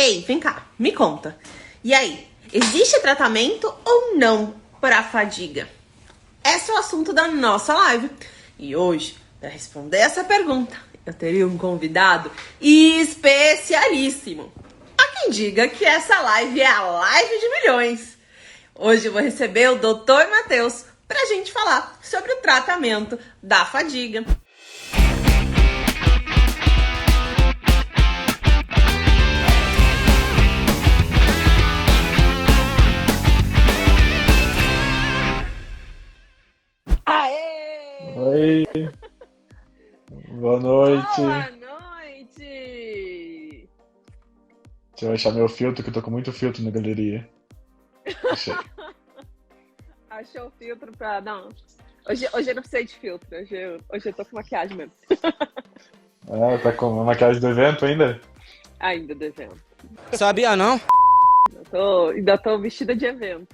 Ei, vem cá, me conta. E aí, existe tratamento ou não para fadiga? Esse é o assunto da nossa live. E hoje, para responder essa pergunta, eu teria um convidado especialíssimo. Há quem diga que essa live é a live de milhões. Hoje eu vou receber o Dr. Matheus para a gente falar sobre o tratamento da fadiga. Aê! Oi, boa noite. Boa noite! Deixa eu achar meu filtro, que eu tô com muito filtro na galeria. Achei. Achou o filtro pra... Não, hoje eu não precisei de filtro. Hoje eu tô com maquiagem mesmo. Ah, tá com a maquiagem do evento ainda? Ainda do evento. Sabia não? Ainda tô vestida de evento.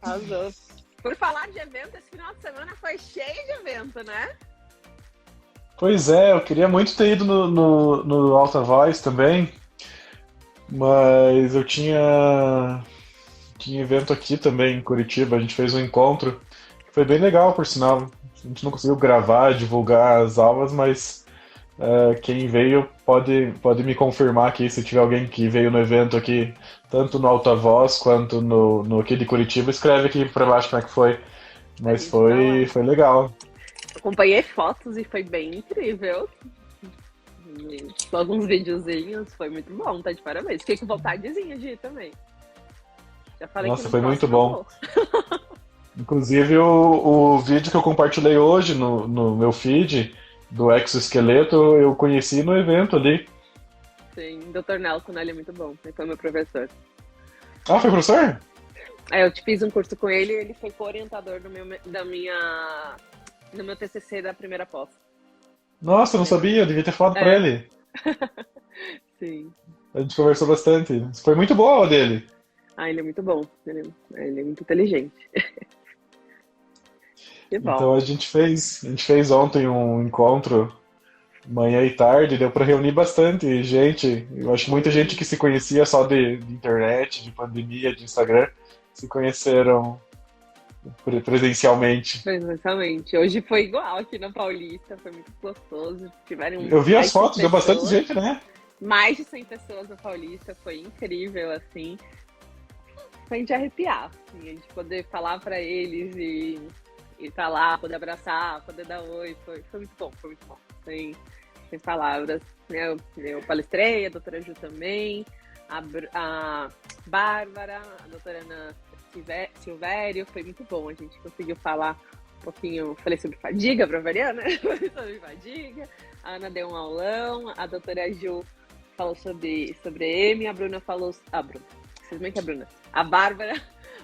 Arrasou. Por falar de evento, esse final de semana foi cheio de evento, né? Pois é, eu queria muito ter ido no Alta Voz também, mas eu tinha evento aqui também em Curitiba, a gente fez um encontro, que foi bem legal, por sinal. A gente não conseguiu gravar, divulgar as aulas, mas quem veio pode me confirmar aqui, se tiver alguém que veio no evento aqui, tanto no Alta Voz quanto no aqui de Curitiba, escreve aqui pra baixo como é que foi. Mas foi legal. Acompanhei fotos e foi bem incrível. Alguns videozinhos, foi muito bom, tá de parabéns. Fiquei com vontadezinha de ir também. Já falei. Nossa, que foi muito bom. Inclusive o vídeo que eu compartilhei hoje no meu feed do exoesqueleto, eu conheci no evento ali. Sim, Dr. Nelson, ele é muito bom, ele foi meu professor. Ah, foi professor? Eu fiz um curso com ele e ele foi co-orientador do meu TCC da primeira pós. Nossa, eu não sabia, eu devia ter falado pra ele. Sim. A gente conversou bastante. Foi muito boa a aula dele. Ele é muito bom, ele é muito inteligente. Que bom. Então a gente fez ontem um encontro manhã e tarde, deu pra reunir bastante gente. Eu acho que muita gente que se conhecia só de internet, de pandemia, de Instagram, se conheceram presencialmente. Presencialmente. Hoje foi igual aqui na Paulista, foi muito gostoso. Eu vi as fotos, deu bastante gente, né? Mais de 100 pessoas na Paulista, foi incrível, assim. Foi de arrepiar, assim, a gente poder falar pra eles e tá lá, poder abraçar, poder dar oi, foi muito bom, sem palavras. Eu palestrei, a doutora Ju também, a Bárbara, a doutora Ana Silvério, foi muito bom, a gente conseguiu falar um pouquinho, falei sobre fadiga pra variar, né? Sobre fadiga, a Ana deu um aulão, a doutora Ju falou sobre EM, a Bruna falou... vocês veem que é a Bruna? A Bárbara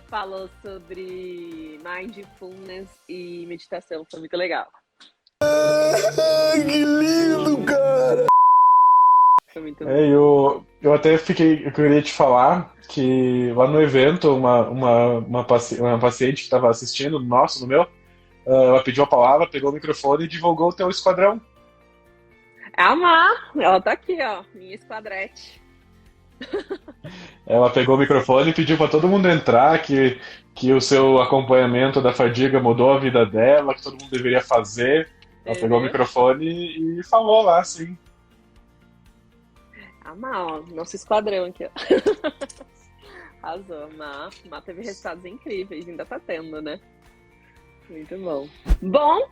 falou sobre mindfulness e meditação, foi muito legal. Que lindo, cara! Foi muito bom. Eu até eu queria te falar que lá no evento, uma paciente que estava assistindo, no meu, ela pediu a palavra, pegou o microfone e divulgou o teu esquadrão. É a Má, ela tá aqui, ó, minha esquadrete. Ela pegou o microfone e pediu para todo mundo entrar, que o seu acompanhamento da fadiga mudou a vida dela, que todo mundo deveria fazer. Ela pegou o microfone e falou lá, sim. A Má, ó, nosso esquadrão aqui, ó. Arrasou, a Má teve resultados incríveis, ainda tá tendo, né? Muito bom. Bom,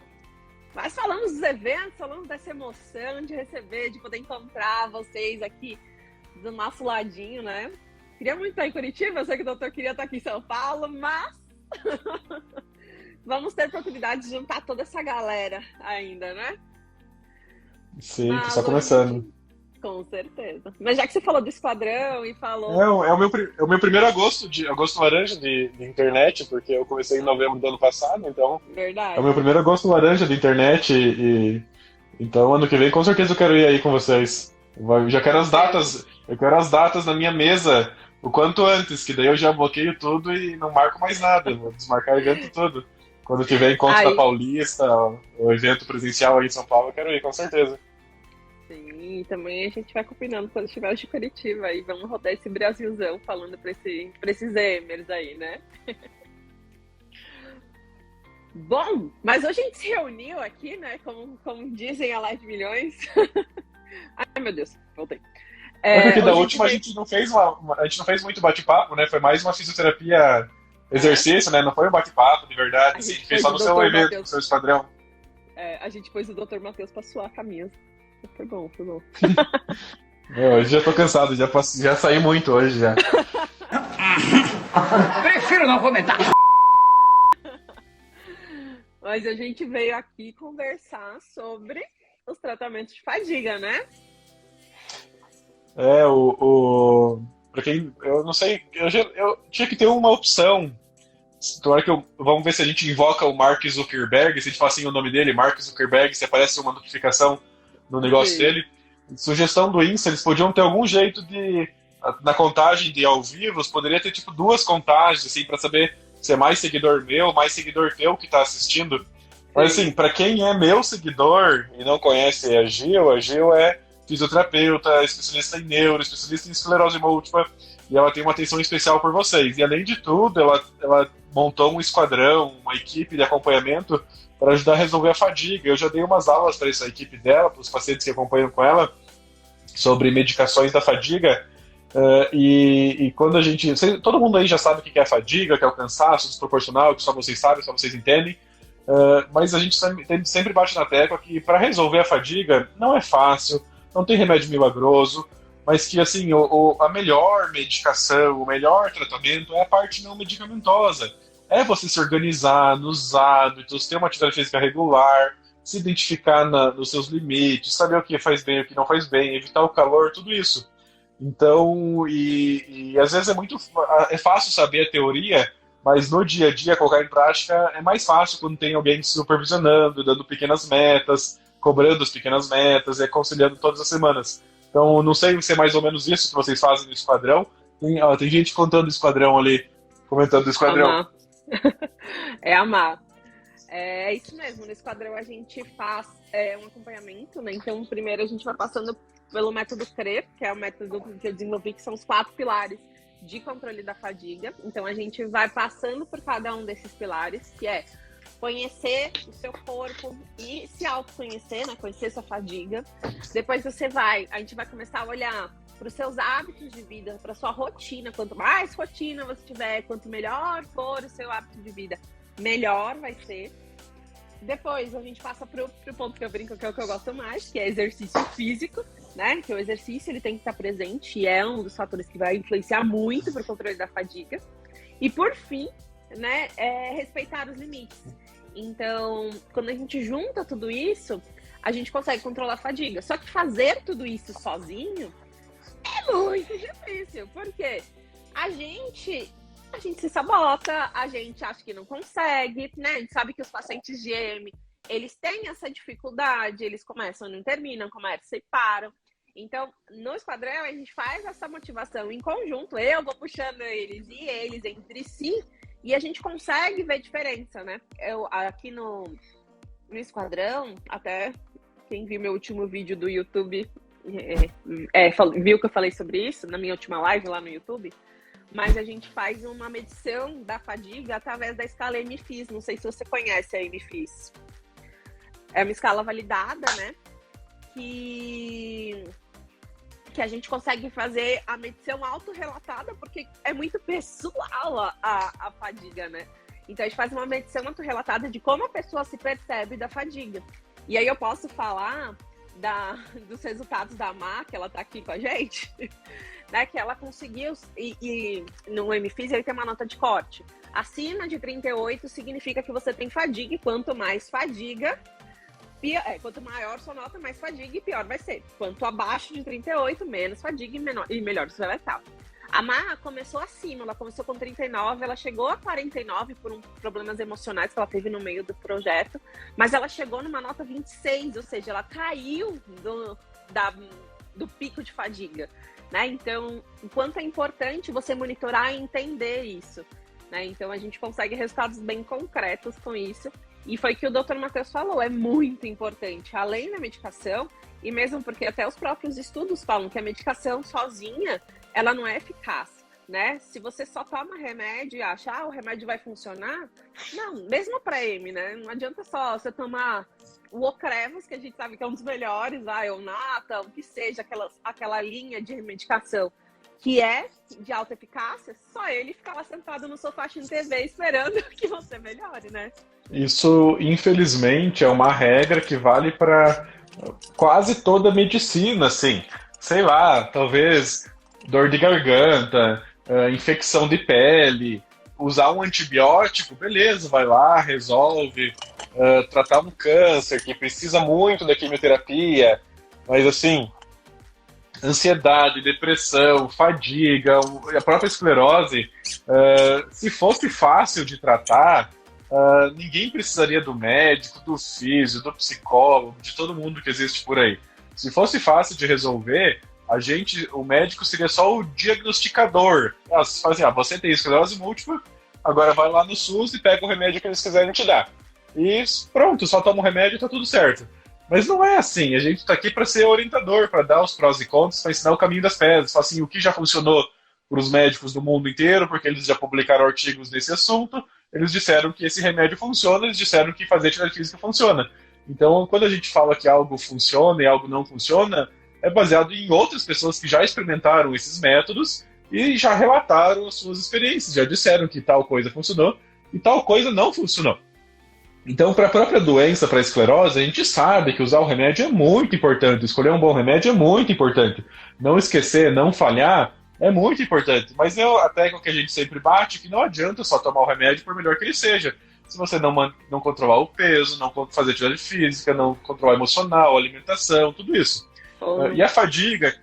mas falamos dos eventos, falamos dessa emoção de receber, de poder encontrar vocês aqui do nosso ladinho, né? Queria muito estar em Curitiba, eu sei que o doutor queria estar aqui em São Paulo, mas vamos ter a oportunidade de juntar toda essa galera ainda, né? Sim, que está começando. Com certeza. Mas já que você falou do esquadrão e falou... É o meu primeiro agosto laranja de internet, porque eu comecei em novembro do ano passado, então... Verdade. É o meu primeiro agosto laranja de internet então ano que vem com certeza eu quero ir aí com vocês. Eu já quero as datas na minha mesa o quanto antes, que daí eu já bloqueio tudo e não marco mais nada, vou desmarcar o evento tudo. Quando tiver encontro da Paulista, o evento presencial aí em São Paulo, eu quero ir, com certeza. Sim, e também a gente vai combinando quando estiver de Curitiba e vamos rodar esse Brasilzão falando pra esses Emers aí, né? Bom, mas hoje a gente se reuniu aqui, né? Como dizem a Live Milhões. Ai, meu Deus, voltei. É porque da hoje última a gente não fez a gente não fez muito bate-papo, né? Foi mais uma fisioterapia exercício, né? Não foi um bate-papo de verdade, assim, fez só no seu evento, no seu esquadrão. A gente pôs o Dr. Matheus pra suar a camisa. Foi bom, foi bom. Hoje já tô cansado, já saí muito hoje já. Prefiro não comentar. Mas a gente veio aqui conversar sobre os tratamentos de fadiga, né? Pra quem, eu não sei, eu tinha que ter uma opção. Vamos ver se a gente invoca o Mark Zuckerberg, se a gente fala assim o nome dele, Mark Zuckerberg, se aparece uma notificação no negócio dele. Sugestão do Insta, eles podiam ter algum jeito de, na contagem de ao vivo, poderia ter tipo 2 contagens, assim, pra saber se é mais seguidor meu, mais seguidor teu que tá assistindo. Mas assim, pra quem é meu seguidor e não conhece a Gil é fisioterapeuta, especialista em neuro, especialista em esclerose múltipla, e ela tem uma atenção especial por vocês. E além de tudo, ela montou um esquadrão, uma equipe de acompanhamento para ajudar a resolver a fadiga. Eu já dei umas aulas para essa equipe dela, para os pacientes que acompanham com ela, sobre medicações da fadiga. E quando a gente... todo mundo aí já sabe o que é a fadiga, que é o cansaço desproporcional, que só vocês sabem, só vocês entendem. Mas a gente sempre bate na tecla que para resolver a fadiga não é fácil, não tem remédio milagroso, mas que assim, a melhor medicação, o melhor tratamento é a parte não medicamentosa. É você se organizar nos hábitos, ter uma atividade física regular, se identificar nos seus limites, saber o que faz bem, o que não faz bem, evitar o calor, tudo isso. Então, e às vezes é fácil saber a teoria, mas no dia a dia, colocar em prática é mais fácil quando tem alguém supervisionando, dando pequenas metas, cobrando as pequenas metas e aconselhando todas as semanas. Então, não sei se é mais ou menos isso que vocês fazem no esquadrão. Tem gente contando o esquadrão ali, comentando o esquadrão. Amar. É amar. É isso mesmo, no esquadrão a gente faz um acompanhamento, né? Então, primeiro a gente vai passando pelo método CRE, que é o método que eu desenvolvi, que são os 4 pilares de controle da fadiga. Então, a gente vai passando por cada um desses pilares, que é conhecer o seu corpo e se autoconhecer, né? Conhecer sua fadiga. Depois a gente vai começar a olhar para os seus hábitos de vida, para sua rotina. Quanto mais rotina você tiver, quanto melhor for o seu hábito de vida, melhor vai ser. Depois a gente passa pro ponto que eu brinco, que é o que eu gosto mais, que é exercício físico, né? Que o exercício ele tem que estar presente e é um dos fatores que vai influenciar muito para o controle da fadiga. E por fim, né, respeitar os limites. Então, quando a gente junta tudo isso, a gente consegue controlar a fadiga. Só que fazer tudo isso sozinho é muito difícil. Por quê? A gente se sabota, a gente acha que não consegue, né? A gente sabe que os pacientes de EM, eles têm essa dificuldade, eles começam e não terminam, começam e param. Então, no esquadrão, a gente faz essa motivação em conjunto, eu vou puxando eles e eles entre si, e a gente consegue ver diferença, né? Eu, aqui no esquadrão, até quem viu meu último vídeo do YouTube, viu que eu falei sobre isso, na minha última live lá no YouTube, mas a gente faz uma medição da fadiga através da escala MFIS. Não sei se você conhece a MFIS. É uma escala validada, né? Que a gente consegue fazer a medição autorrelatada, porque é muito pessoal a fadiga, né? Então a gente faz uma medição autorrelatada de como a pessoa se percebe da fadiga. E aí eu posso falar dos resultados da Má, que ela tá aqui com a gente, né, que ela conseguiu, e no MFIS ele tem uma nota de corte. Acima de 38 significa que você tem fadiga, e quanto mais fadiga, quanto maior sua nota, mais fadiga e pior vai ser. Quanto abaixo de 38, menos fadiga e melhor você vai estar. A Má começou acima, ela começou com 39, ela chegou a 49 por problemas emocionais que ela teve no meio do projeto, mas ela chegou numa nota 26, ou seja, ela caiu do pico de fadiga, né? Então, enquanto é importante você monitorar e entender isso, né? Então, a gente consegue resultados bem concretos com isso, e foi o que o Dr. Matheus falou, é muito importante, além da medicação, E mesmo porque até os próprios estudos falam que a medicação sozinha, ela não é eficaz, né? Se você só toma remédio e acha, o remédio vai funcionar, não, mesmo para M, né? Não adianta só você tomar o Ocrevus, que a gente sabe que é um dos melhores, ou Nata, o que seja, aquela linha de medicação que é de alta eficácia, só ele ficar lá sentado no sofá assistindo TV esperando que você melhore, né? Isso, infelizmente, é uma regra que vale para quase toda a medicina, assim. Sei lá, talvez dor de garganta, infecção de pele, usar um antibiótico, beleza, vai lá, resolve. Tratar um câncer que precisa muito da quimioterapia, mas assim, ansiedade, depressão, fadiga, a própria esclerose, se fosse fácil de tratar, ninguém precisaria do médico, do físio, do psicólogo, de todo mundo que existe por aí. Se fosse fácil de resolver, o médico seria só o diagnosticador. Você tem esclerose múltipla, agora vai lá no SUS e pega o remédio que eles quiserem te dar. E pronto, só toma o remédio e tá tudo certo. Mas não é assim, a gente tá aqui para ser orientador, para dar os prós e contras, para ensinar o caminho das pedras, assim, o que já funcionou para os médicos do mundo inteiro, porque eles já publicaram artigos nesse assunto, eles disseram que esse remédio funciona, eles disseram que fazer atividade física funciona. Então, quando a gente fala que algo funciona e algo não funciona, é baseado em outras pessoas que já experimentaram esses métodos e já relataram as suas experiências, já disseram que tal coisa funcionou e tal coisa não funcionou. Então, para a própria doença, para a esclerose, a gente sabe que usar o remédio é muito importante, escolher um bom remédio é muito importante. Não esquecer, não falhar, é muito importante. Mas a tecla que a gente sempre bate é que não adianta só tomar o remédio, por melhor que ele seja. Se você não controlar o peso, não fazer atividade física, não controlar emocional, alimentação, tudo isso. E a fadiga,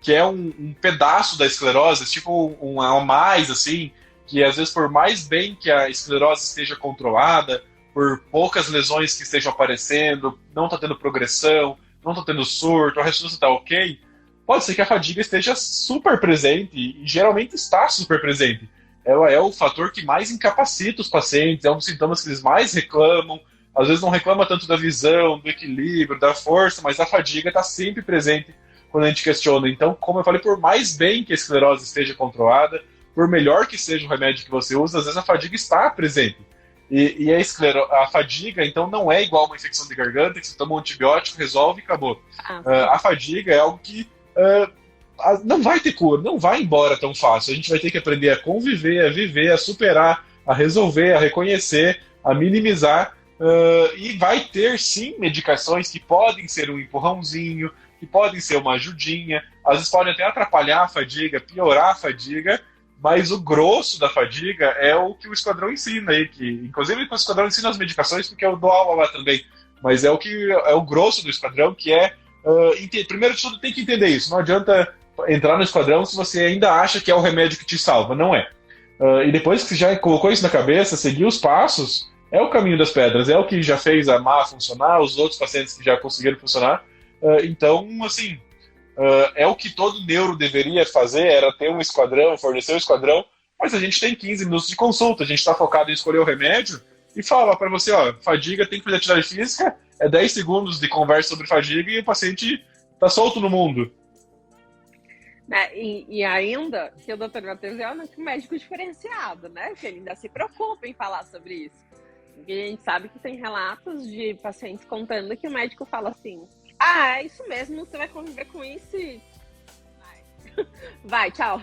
que é um pedaço da esclerose, tipo um a mais, assim, que às vezes por mais bem que a esclerose esteja controlada, por poucas lesões que estejam aparecendo, não está tendo progressão, não está tendo surto, a ressonância está ok, pode ser que a fadiga esteja super presente, e geralmente está super presente. Ela é o fator que mais incapacita os pacientes, é um dos sintomas que eles mais reclamam, às vezes não reclama tanto da visão, do equilíbrio, da força, mas a fadiga está sempre presente quando a gente questiona. Então, como eu falei, por mais bem que a esclerose esteja controlada, por melhor que seja o remédio que você usa, às vezes a fadiga está presente. E a fadiga, então, não é igual uma infecção de garganta, que você toma um antibiótico, resolve e acabou. A fadiga é algo que não vai ter cura, não vai embora tão fácil. A gente vai ter que aprender a conviver, a viver, a superar, a resolver, a reconhecer, a minimizar. E vai ter, sim, medicações que podem ser um empurrãozinho, que podem ser uma ajudinha, às vezes podem até atrapalhar a fadiga, piorar a fadiga, mas o grosso da fadiga é o que o esquadrão ensina aí, que inclusive o esquadrão ensina as medicações porque eu dou aula lá também, mas é o grosso do esquadrão, que é primeiro de tudo tem que entender isso, não adianta entrar no esquadrão se você ainda acha que é o remédio que te salva, não é. E depois que você já colocou isso na cabeça, seguir os passos, é o caminho das pedras, é o que já fez a MA funcionar, os outros pacientes que já conseguiram funcionar, então, assim, é o que todo neuro deveria fazer, era ter um esquadrão, fornecer um esquadrão, mas a gente tem 15 minutos de consulta, a gente está focado em escolher o remédio e fala para você, fadiga, tem que fazer atividade física, é 10 segundos de conversa sobre fadiga e o paciente está solto no mundo. E ainda que o Dr. Matheus é um médico diferenciado, né? Que ele ainda se preocupa em falar sobre isso. Porque a gente sabe que tem relatos de pacientes contando que o médico fala assim, é isso mesmo, você vai conviver com isso e vai, tchau.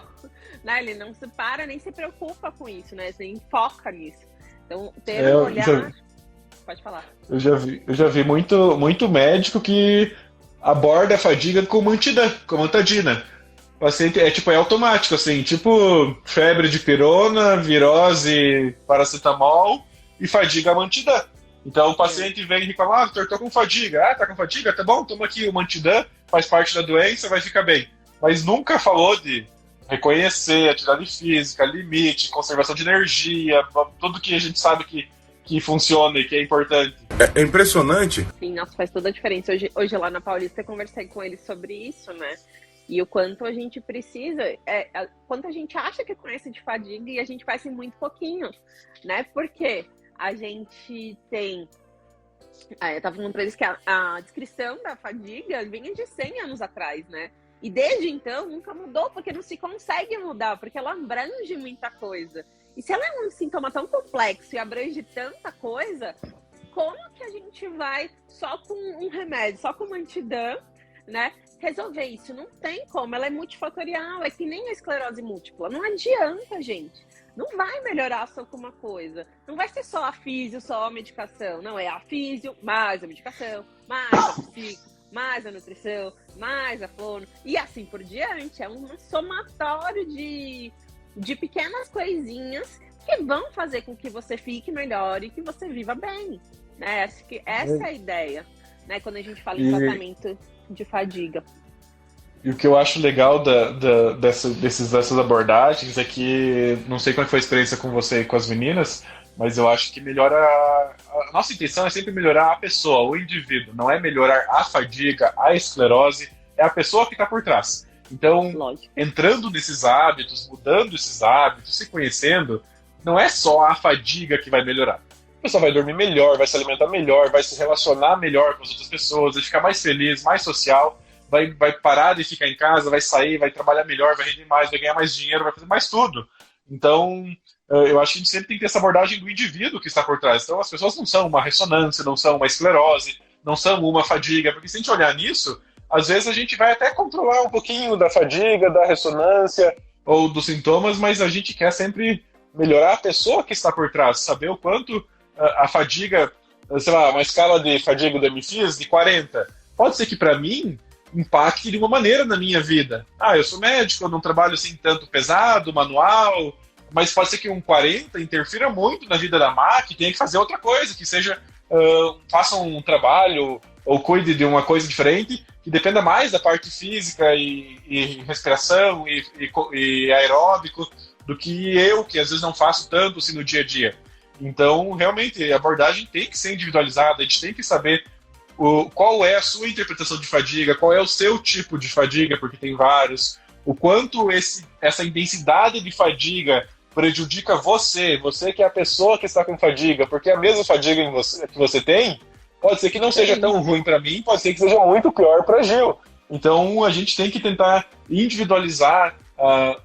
Né? Ele não se para, nem se preocupa com isso, né? Ele foca nisso. Então, ter um olhar... Pode falar. Eu já vi muito médico que aborda a fadiga com mantadina. O paciente é automático, assim, tipo febre de pirona, virose, paracetamol e fadiga mantidã. Então o paciente vem e reclama, doutor, tô com fadiga. Tá com fadiga? Tá bom, toma aqui o Mantidã, faz parte da doença, vai ficar bem. Mas nunca falou de reconhecer atividade física, limite, conservação de energia, tudo que a gente sabe que funciona e que é importante. É impressionante. Sim, nossa, faz toda a diferença. Hoje lá na Paulista eu conversei com eles sobre isso, né? E o quanto a gente precisa, quanto a gente acha que conhece de fadiga e a gente faz em muito pouquinho, né? Porque a gente tem Eu tava falando pra eles que a descrição da fadiga vinha de 100 anos atrás, né? E desde então nunca mudou, porque não se consegue mudar, porque ela abrange muita coisa. E se ela é um sintoma tão complexo e abrange tanta coisa, como que a gente vai só com um remédio, só com uma antidam, né, resolver isso? Não tem como, ela é multifatorial, é que nem a esclerose múltipla. Não adianta, gente. Não vai melhorar só com uma coisa. Não vai ser só a físio, só a medicação. Não, é a físio, mais a medicação, mais a psico, mais a nutrição, mais a fono, e assim por diante. É um somatório de pequenas coisinhas que vão fazer com que você fique melhor e que você viva bem. Né? Acho que essa é a ideia, né? Quando a gente fala em tratamento de fadiga. E o que eu acho legal dessas abordagens é que, não sei como foi a experiência com você e com as meninas, mas eu acho que melhora. A nossa intenção é sempre melhorar a pessoa, o indivíduo, não é melhorar a fadiga, a esclerose, é a pessoa que está por trás. Então, Lógico. entrando nesses hábitos, mudando esses hábitos, se conhecendo, não é só a fadiga que vai melhorar. A pessoa vai dormir melhor, vai se alimentar melhor, vai se relacionar melhor com as outras pessoas, vai ficar mais feliz, mais social. Vai parar de ficar em casa, vai sair, vai trabalhar melhor, vai render mais, vai ganhar mais dinheiro, vai fazer mais tudo. Então, eu acho que a gente sempre tem que ter essa abordagem do indivíduo que está por trás. Então, as pessoas não são uma ressonância, não são uma esclerose, não são uma fadiga, porque se a gente olhar nisso, às vezes a gente vai até controlar um pouquinho da fadiga, da ressonância ou dos sintomas, mas a gente quer sempre melhorar a pessoa que está por trás, saber o quanto a fadiga, sei lá, uma escala de fadiga do MFIS de 40, pode ser que para mim impacte de uma maneira na minha vida. Eu sou médico, eu não trabalho assim tanto pesado, manual, mas pode ser que um 40 interfira muito na vida da máquina e tenha que fazer outra coisa, que seja, faça um trabalho ou cuide de uma coisa diferente, que dependa mais da parte física e respiração e aeróbico, do que eu, que às vezes não faço tanto assim no dia a dia. Então, realmente, a abordagem tem que ser individualizada, a gente tem que saber qual é a sua interpretação de fadiga, qual é o seu tipo de fadiga, porque tem vários, o quanto essa intensidade de fadiga prejudica você que é a pessoa que está com fadiga, porque a mesma fadiga que você tem, pode ser que não seja tão ruim para mim, pode ser que seja muito pior para Gil. Então a gente tem que tentar individualizar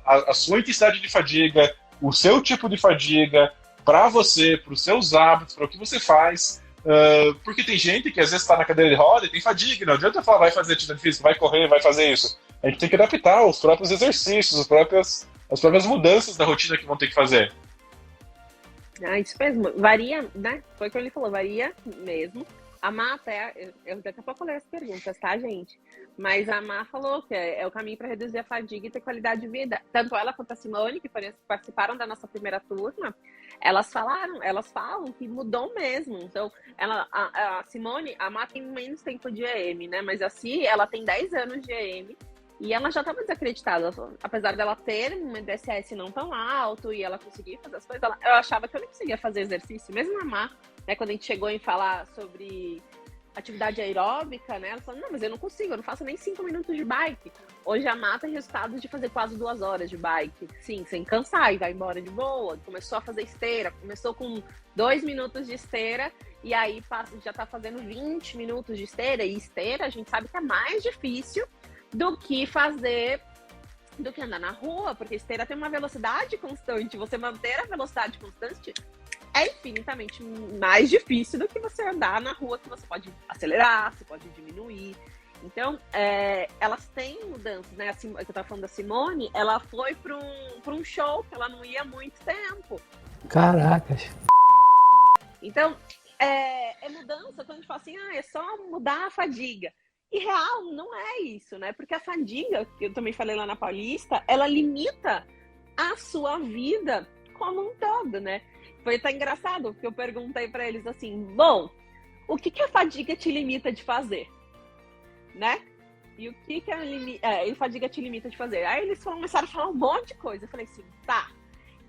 a sua intensidade de fadiga, o seu tipo de fadiga, para você, para os seus hábitos, para o que você faz. Porque tem gente que às vezes está na cadeira de roda e tem fadiga, não adianta falar vai fazer atividade física, vai correr, vai fazer isso. A gente tem que adaptar os próprios exercícios, as próprias mudanças da rotina que vão ter que fazer. Isso mesmo, varia, né? Foi o que ele falou, varia mesmo. A Má até, eu daqui a pouco leio as perguntas, tá, gente? Mas a Má falou que é o caminho para reduzir a fadiga e ter qualidade de vida. Tanto ela quanto a Simone, que participaram da nossa primeira turma, elas falam que mudou mesmo. Então, a Simone, a Má tem menos tempo de EM, né? Mas a Si, ela tem 10 anos de EM e ela já estava desacreditada. Apesar dela ter um DSS não tão alto e ela conseguir fazer as coisas, eu achava que eu não conseguia fazer exercício. Mesmo a Má, né, quando a gente chegou em falar sobre atividade aeróbica, né? Ela falou, não, mas eu não consigo, eu não faço nem 5 minutos de bike. Hoje a Má tem resultados de fazer quase 2 horas de bike. Sim, sem cansar e vai embora de boa. Começou a fazer esteira, começou com 2 minutos de esteira e aí já tá fazendo 20 minutos de esteira. E esteira a gente sabe que é mais difícil do que andar na rua, porque esteira tem uma velocidade constante. Você manter a velocidade constante é infinitamente mais difícil do que você andar na rua, que você pode acelerar, você pode diminuir. Então, elas têm mudanças, né? Eu estava falando da Simone, ela foi para um show que ela não ia há muito tempo. Caracas. Então, é mudança, quando a gente fala assim, é só mudar a fadiga. E real, não é isso, né? Porque a fadiga, que eu também falei lá na Paulista, ela limita a sua vida como um todo, né? Foi até engraçado, porque eu perguntei para eles assim, bom, o que a fadiga te limita de fazer? Né? E o que a fadiga te limita de fazer? Aí eles começaram a falar um monte de coisa. Eu falei assim, tá,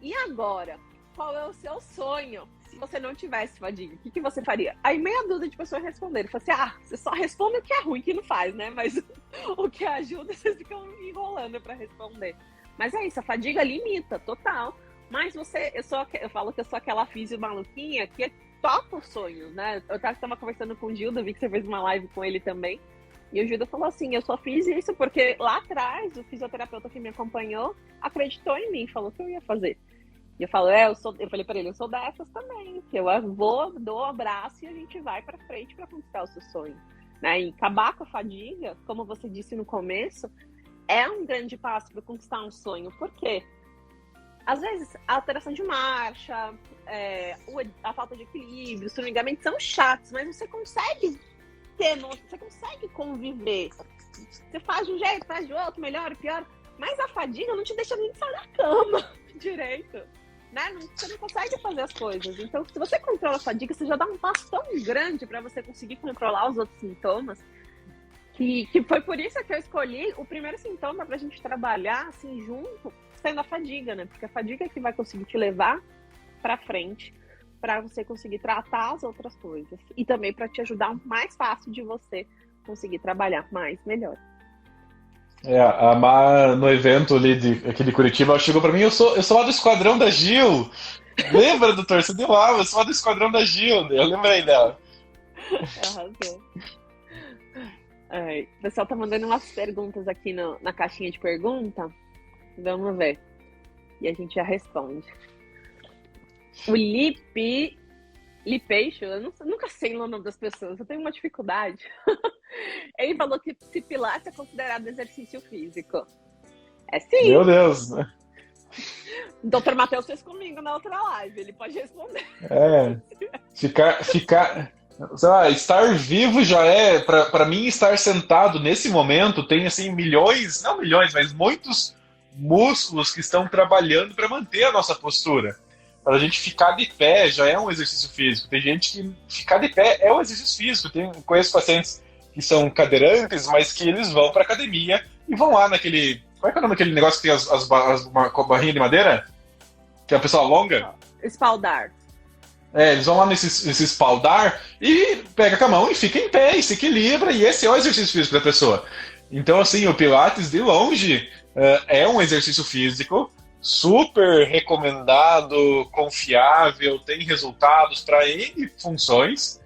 e agora? Qual é o seu sonho se você não tivesse fadiga? O que você faria? Aí meia dúzia de pessoas responderam. Eu falei assim, você só responde o que é ruim, que não faz, né? Mas o que ajuda, vocês ficam enrolando para responder. Mas é isso, a fadiga limita, total. Mas eu falo que eu sou aquela físio maluquinha que topa os sonhos, né? Eu tava conversando com o Gildo, vi que você fez uma live com ele também. E o Gildo falou assim, eu só fiz isso porque lá atrás o fisioterapeuta que me acompanhou acreditou em mim, falou que eu ia fazer. E eu falo, eu falei pra ele, eu sou dessas também, que eu vou, dou um abraço e a gente vai pra frente pra conquistar o seu sonho. Né? E acabar com a fadiga, como você disse no começo, é um grande passo para conquistar um sonho. Por quê? Às vezes, a alteração de marcha, a falta de equilíbrio, os formigamento são chatos, mas você consegue você consegue conviver. Você faz de um jeito, faz de outro, melhor, pior, mas a fadiga não te deixa nem sair da cama direito. Né? Você não consegue fazer as coisas. Então, se você controla a fadiga, você já dá um passo tão grande para você conseguir controlar os outros sintomas, que foi por isso que eu escolhi o primeiro sintoma para a gente trabalhar assim junto, sendo a fadiga, né? Porque a fadiga é que vai conseguir te levar para frente, para você conseguir tratar as outras coisas. E também para te ajudar mais fácil de você conseguir trabalhar mais, melhor. A Mar, no evento ali aqui de Curitiba, ela chegou pra mim, eu sou lá do Esquadrão da Gil. Lembra, doutor? Você deu aula, eu sou lá do Esquadrão da Gil. Eu lembrei dela. Arrasou. O pessoal tá mandando umas perguntas aqui na caixinha de pergunta. Vamos ver. E a gente já responde. O Lipeixo, eu nunca sei o nome das pessoas, eu tenho uma dificuldade. Ele falou que se Pilates é considerado exercício físico. É sim. Meu Deus. O Dr. Matheus fez comigo na outra live, ele pode responder. Ficar, sei lá, estar vivo já pra mim, estar sentado nesse momento tem assim milhões, não milhões, mas muitos músculos que estão trabalhando para manter a nossa postura. Para a gente ficar de pé já é um exercício físico. Tem gente que ficar de pé é um exercício físico. Conheço pacientes que são cadeirantes, mas que eles vão para academia e vão lá naquele... Qual é o nome daquele negócio que tem as barrinhas de madeira? Que a pessoa alonga? Espaldar. Eles vão lá nesse espaldar e pega com a mão e fica em pé e se equilibra. E esse é o exercício físico da pessoa. Então, assim, o Pilates, de longe, é um exercício físico super recomendado, confiável, tem resultados para N funções.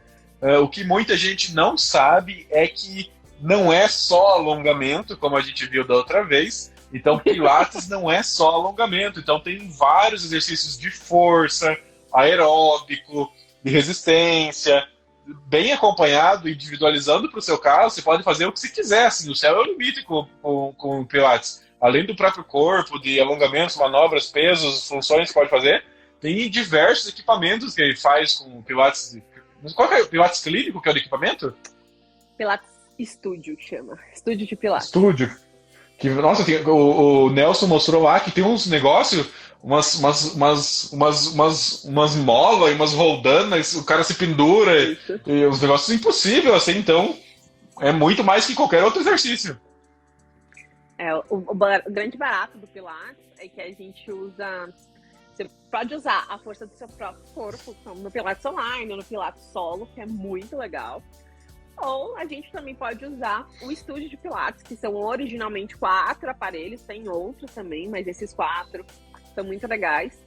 O que muita gente não sabe é que não é só alongamento, como a gente viu da outra vez. Então, Pilates não é só alongamento. Então, tem vários exercícios de força, aeróbico, de resistência, bem acompanhado, individualizando para o seu caso. Você pode fazer o que você quiser. Assim, o céu é o limite com o Pilates. Além do próprio corpo, de alongamentos, manobras, pesos, funções que pode fazer, tem diversos equipamentos que ele faz com o Pilates. Qual que é o Pilates clínico, que é o do equipamento? Pilates Estúdio, que chama. Estúdio de Pilates. Estúdio. Que, nossa, o Nelson mostrou lá que tem uns negócios, umas molas e umas roldanas, o cara se pendura, e uns negócios impossíveis, assim, então é muito mais que qualquer outro exercício. O grande barato do Pilates é que a gente usa... Você pode usar a força do seu próprio corpo, como no Pilates online, no Pilates solo, que é muito legal. Ou a gente também pode usar o estúdio de Pilates, que são originalmente 4 aparelhos, tem outros também, mas esses 4 são muito legais.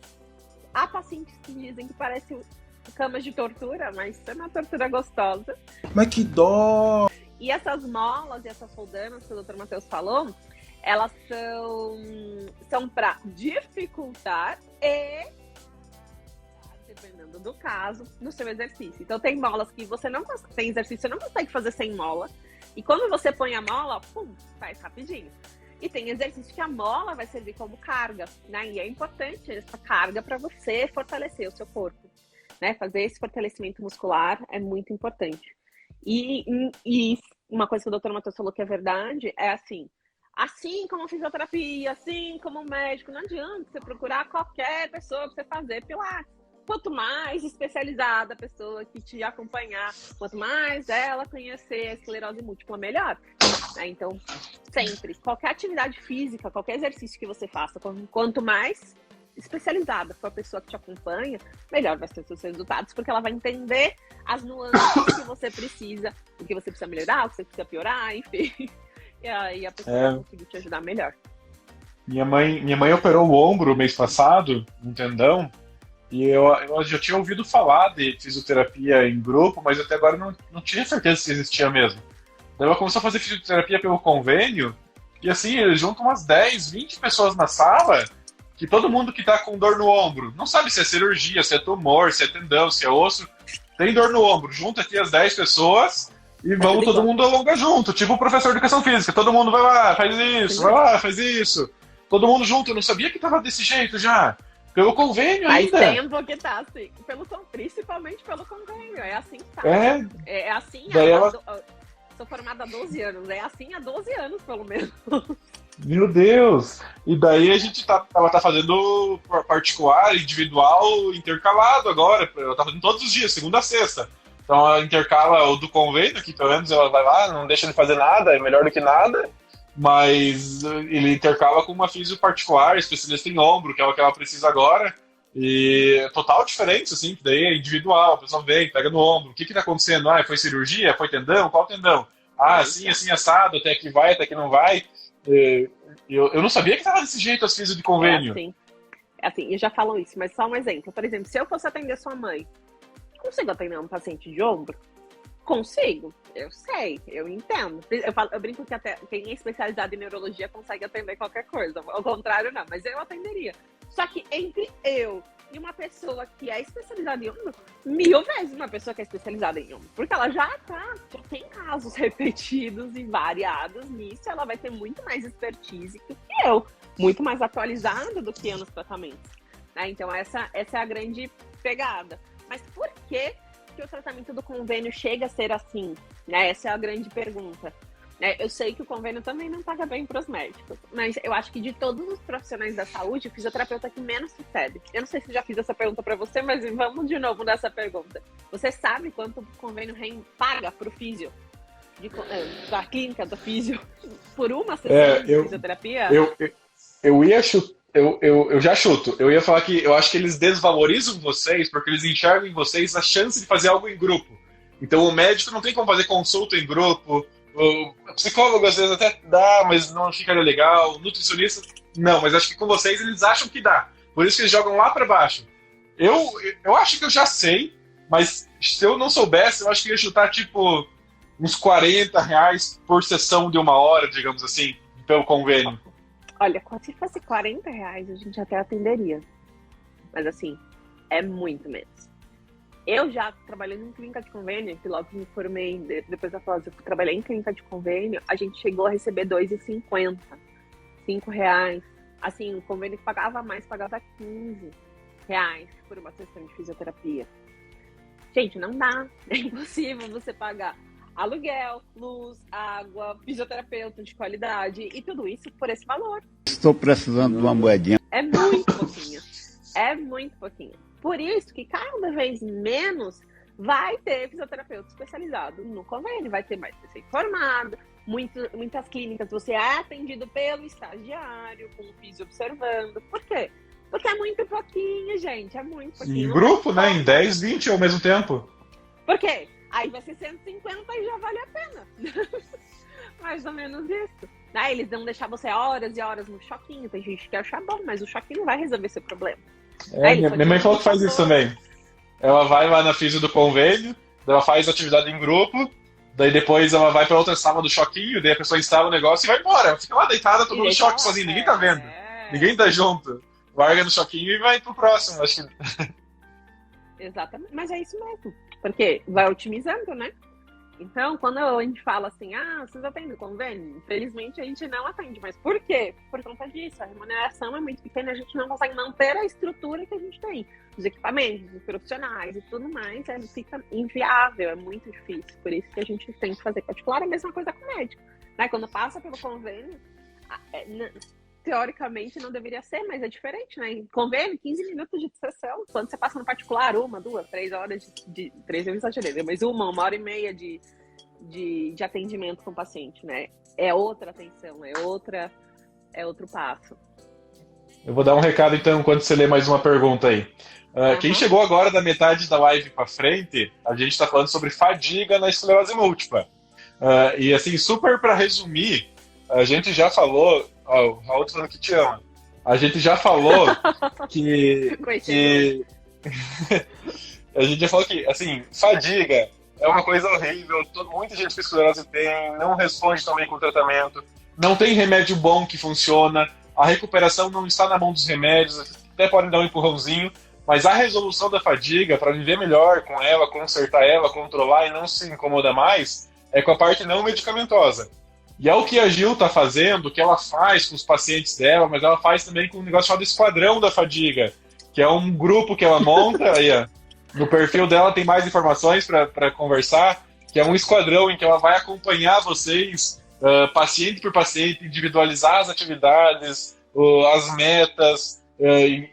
Há pacientes que dizem que parece camas de tortura, mas é uma tortura gostosa. Mas que dó! E essas molas e essas roldanas que o Dr. Matheus falou, elas são para dificultar e, dependendo do caso, no seu exercício. Então tem molas que você não consegue, tem exercício que você não consegue fazer sem mola. E quando você põe a mola, pum, faz rapidinho. E tem exercício que a mola vai servir como carga, né? E é importante essa carga para você fortalecer o seu corpo, né? Fazer esse fortalecimento muscular é muito importante. E uma coisa que o Dr. Matheus falou que é verdade é assim como a fisioterapia, assim como o médico, não adianta você procurar qualquer pessoa para você fazer Pilates. Quanto mais especializada a pessoa que te acompanhar, quanto mais ela conhecer a esclerose múltipla, melhor. Então, sempre, qualquer atividade física, qualquer exercício que você faça, quanto mais especializada for a pessoa que te acompanha, melhor vai ser os seus resultados, porque ela vai entender as nuances que você precisa, o que você precisa melhorar, o que você precisa piorar, enfim. E aí a pessoa vai conseguir te ajudar melhor. Minha mãe operou o ombro mês passado, um tendão, E eu já tinha ouvido falar de fisioterapia em grupo, mas até agora não tinha certeza se existia mesmo. Daí ela começou a fazer fisioterapia pelo convênio, e assim, eles juntam umas 10, 20 pessoas na sala, que todo mundo que tá com dor no ombro, não sabe se é cirurgia, se é tumor, se é tendão, se é osso, tem dor no ombro, junta aqui as 10 pessoas e vamos todo mundo alongar junto, tipo o professor de educação física, todo mundo vai lá, faz isso, vai lá, faz isso, todo mundo junto, eu não sabia que tava desse jeito já, pelo convênio ainda. Faz tempo que tá assim, principalmente pelo convênio, é assim que tá. É assim, sou formada há 12 anos, é assim há 12 anos pelo menos. Meu Deus! E daí ela tá fazendo particular, individual, intercalado agora. Ela tá fazendo todos os dias, segunda a sexta. Então ela intercala o do convênio, que pelo menos ela vai lá, não deixa de fazer nada, é melhor do que nada. Mas ele intercala com uma físio particular, especialista em ombro, que é o que ela precisa agora. E total diferença, assim, que daí é individual, a pessoa vem, pega no ombro. O que tá acontecendo? Ah, foi cirurgia? Foi tendão? Qual tendão? Ah, assim, assado, até que vai, até que não vai. Eu não sabia que tava desse jeito as físio de convênio. É assim, eu já falo isso, mas só um exemplo. Por exemplo, se eu fosse atender sua mãe, consigo atender um paciente de ombro? Consigo, eu sei, eu entendo. Eu brinco que até quem é especializado em neurologia consegue atender qualquer coisa. Ao contrário, não, mas eu atenderia. Só que entre eu e uma pessoa que é especializada em ombro, 1000 vezes uma pessoa que é especializada em ombro. Porque ela já tem casos repetidos e variados nisso, ela vai ter muito mais expertise do que eu, muito mais atualizada do que eu nos tratamentos. Né? Então essa é a grande pegada. Mas por que o tratamento do convênio chega a ser assim? Né? Essa é a grande pergunta. Eu sei que o convênio também não paga bem para os médicos, mas eu acho que de todos os profissionais da saúde, o fisioterapeuta que menos recebe. Eu não sei se já fiz essa pergunta para você, mas vamos de novo nessa pergunta. Você sabe quanto o convênio paga para o físio, da clínica do físio, por uma sessão de fisioterapia? Eu já chuto. Eu ia falar que eu acho que eles desvalorizam vocês porque eles enxergam em vocês a chance de fazer algo em grupo. Então o médico não tem como fazer consulta em grupo. O psicólogo às vezes até dá, mas não fica legal. O nutricionista, não, mas acho que com vocês eles acham que dá. Por isso que eles jogam lá pra baixo. Eu acho que eu já sei, mas se eu não soubesse, eu acho que ia chutar tipo uns R$40 por sessão de 1 hora, digamos assim, pelo convênio. Olha, se fosse R$40, a gente até atenderia. Mas assim, é muito menos. Eu já trabalhei em clínica de convênio, que logo me formei, depois da pós, eu trabalhei em clínica de convênio, a gente chegou a receber R$2,50, R$5. Assim, o convênio que pagava mais, pagava R$15 por uma sessão de fisioterapia. Gente, não dá, é impossível você pagar aluguel, luz, água, fisioterapeuta de qualidade e tudo isso por esse valor. Estou precisando de uma moedinha. É muito pouquinho. É muito pouquinho. Por isso que cada vez menos vai ter fisioterapeuta especializado no convênio, vai ter mais pessoa formada. Muitas clínicas você é atendido pelo estagiário, com o físio observando. Por quê? Porque é muito pouquinho, gente. É muito pouquinho. Em grupo, né? Em 10, 20 ao mesmo tempo. Por quê? Aí vai ser 150 e já vale a pena. Mais ou menos isso. Eles vão deixar você horas e horas no choquinho. Tem gente que acha bom, mas o choquinho não vai resolver seu problema. Minha mãe falou que faz isso também. Ela vai lá na físio do convênio, ela faz atividade em grupo, daí depois ela vai pra outra sala do choquinho, daí a pessoa instala o negócio e vai embora. Ela fica lá deitada, tomando choque sozinha, ninguém tá vendo. Ninguém tá junto. Larga no choquinho e vai pro próximo. Acho que... Exatamente, mas é isso mesmo. Porque vai otimizando, né? Então, quando a gente fala assim, vocês atendem o convênio? Infelizmente, a gente não atende. Mas por quê? Por conta disso. A remuneração é muito pequena, a gente não consegue manter a estrutura que a gente tem. Os equipamentos, os profissionais e tudo mais, fica inviável, é muito difícil. Por isso que a gente tem que fazer particular, a mesma coisa com o médico. Né? Quando passa pelo convênio, teoricamente não deveria ser, mas é diferente, né? Convênio, 15 minutos de sessão. Quando você passa no particular, 1, 2, 3 horas de 3 eu exagerei, mas 1 hora e meia de atendimento com o paciente, né? É outra atenção, é outro passo. Eu vou dar um recado então, enquanto você lê mais uma pergunta aí. Quem chegou agora da metade da live pra frente, a gente está falando sobre fadiga na esclerose múltipla. E assim, super para resumir, a gente já falou... o Raul tá falando que te ama. A gente já falou que A gente já falou que, assim, fadiga é uma coisa horrível, muita gente com esclerose tem, não responde tão bem com o tratamento, não tem remédio bom que funciona, a recuperação não está na mão dos remédios, até podem dar um empurrãozinho, mas a resolução da fadiga, para viver melhor com ela, consertar ela, controlar e não se incomodar mais, é com a parte não medicamentosa. E é o que a Gil está fazendo, o que ela faz com os pacientes dela, mas ela faz também com um negócio chamado Esquadrão da Fadiga, que é um grupo que ela monta, aí, ó, no perfil dela tem mais informações para conversar, que é um esquadrão em que ela vai acompanhar vocês, paciente por paciente, individualizar as atividades, as metas,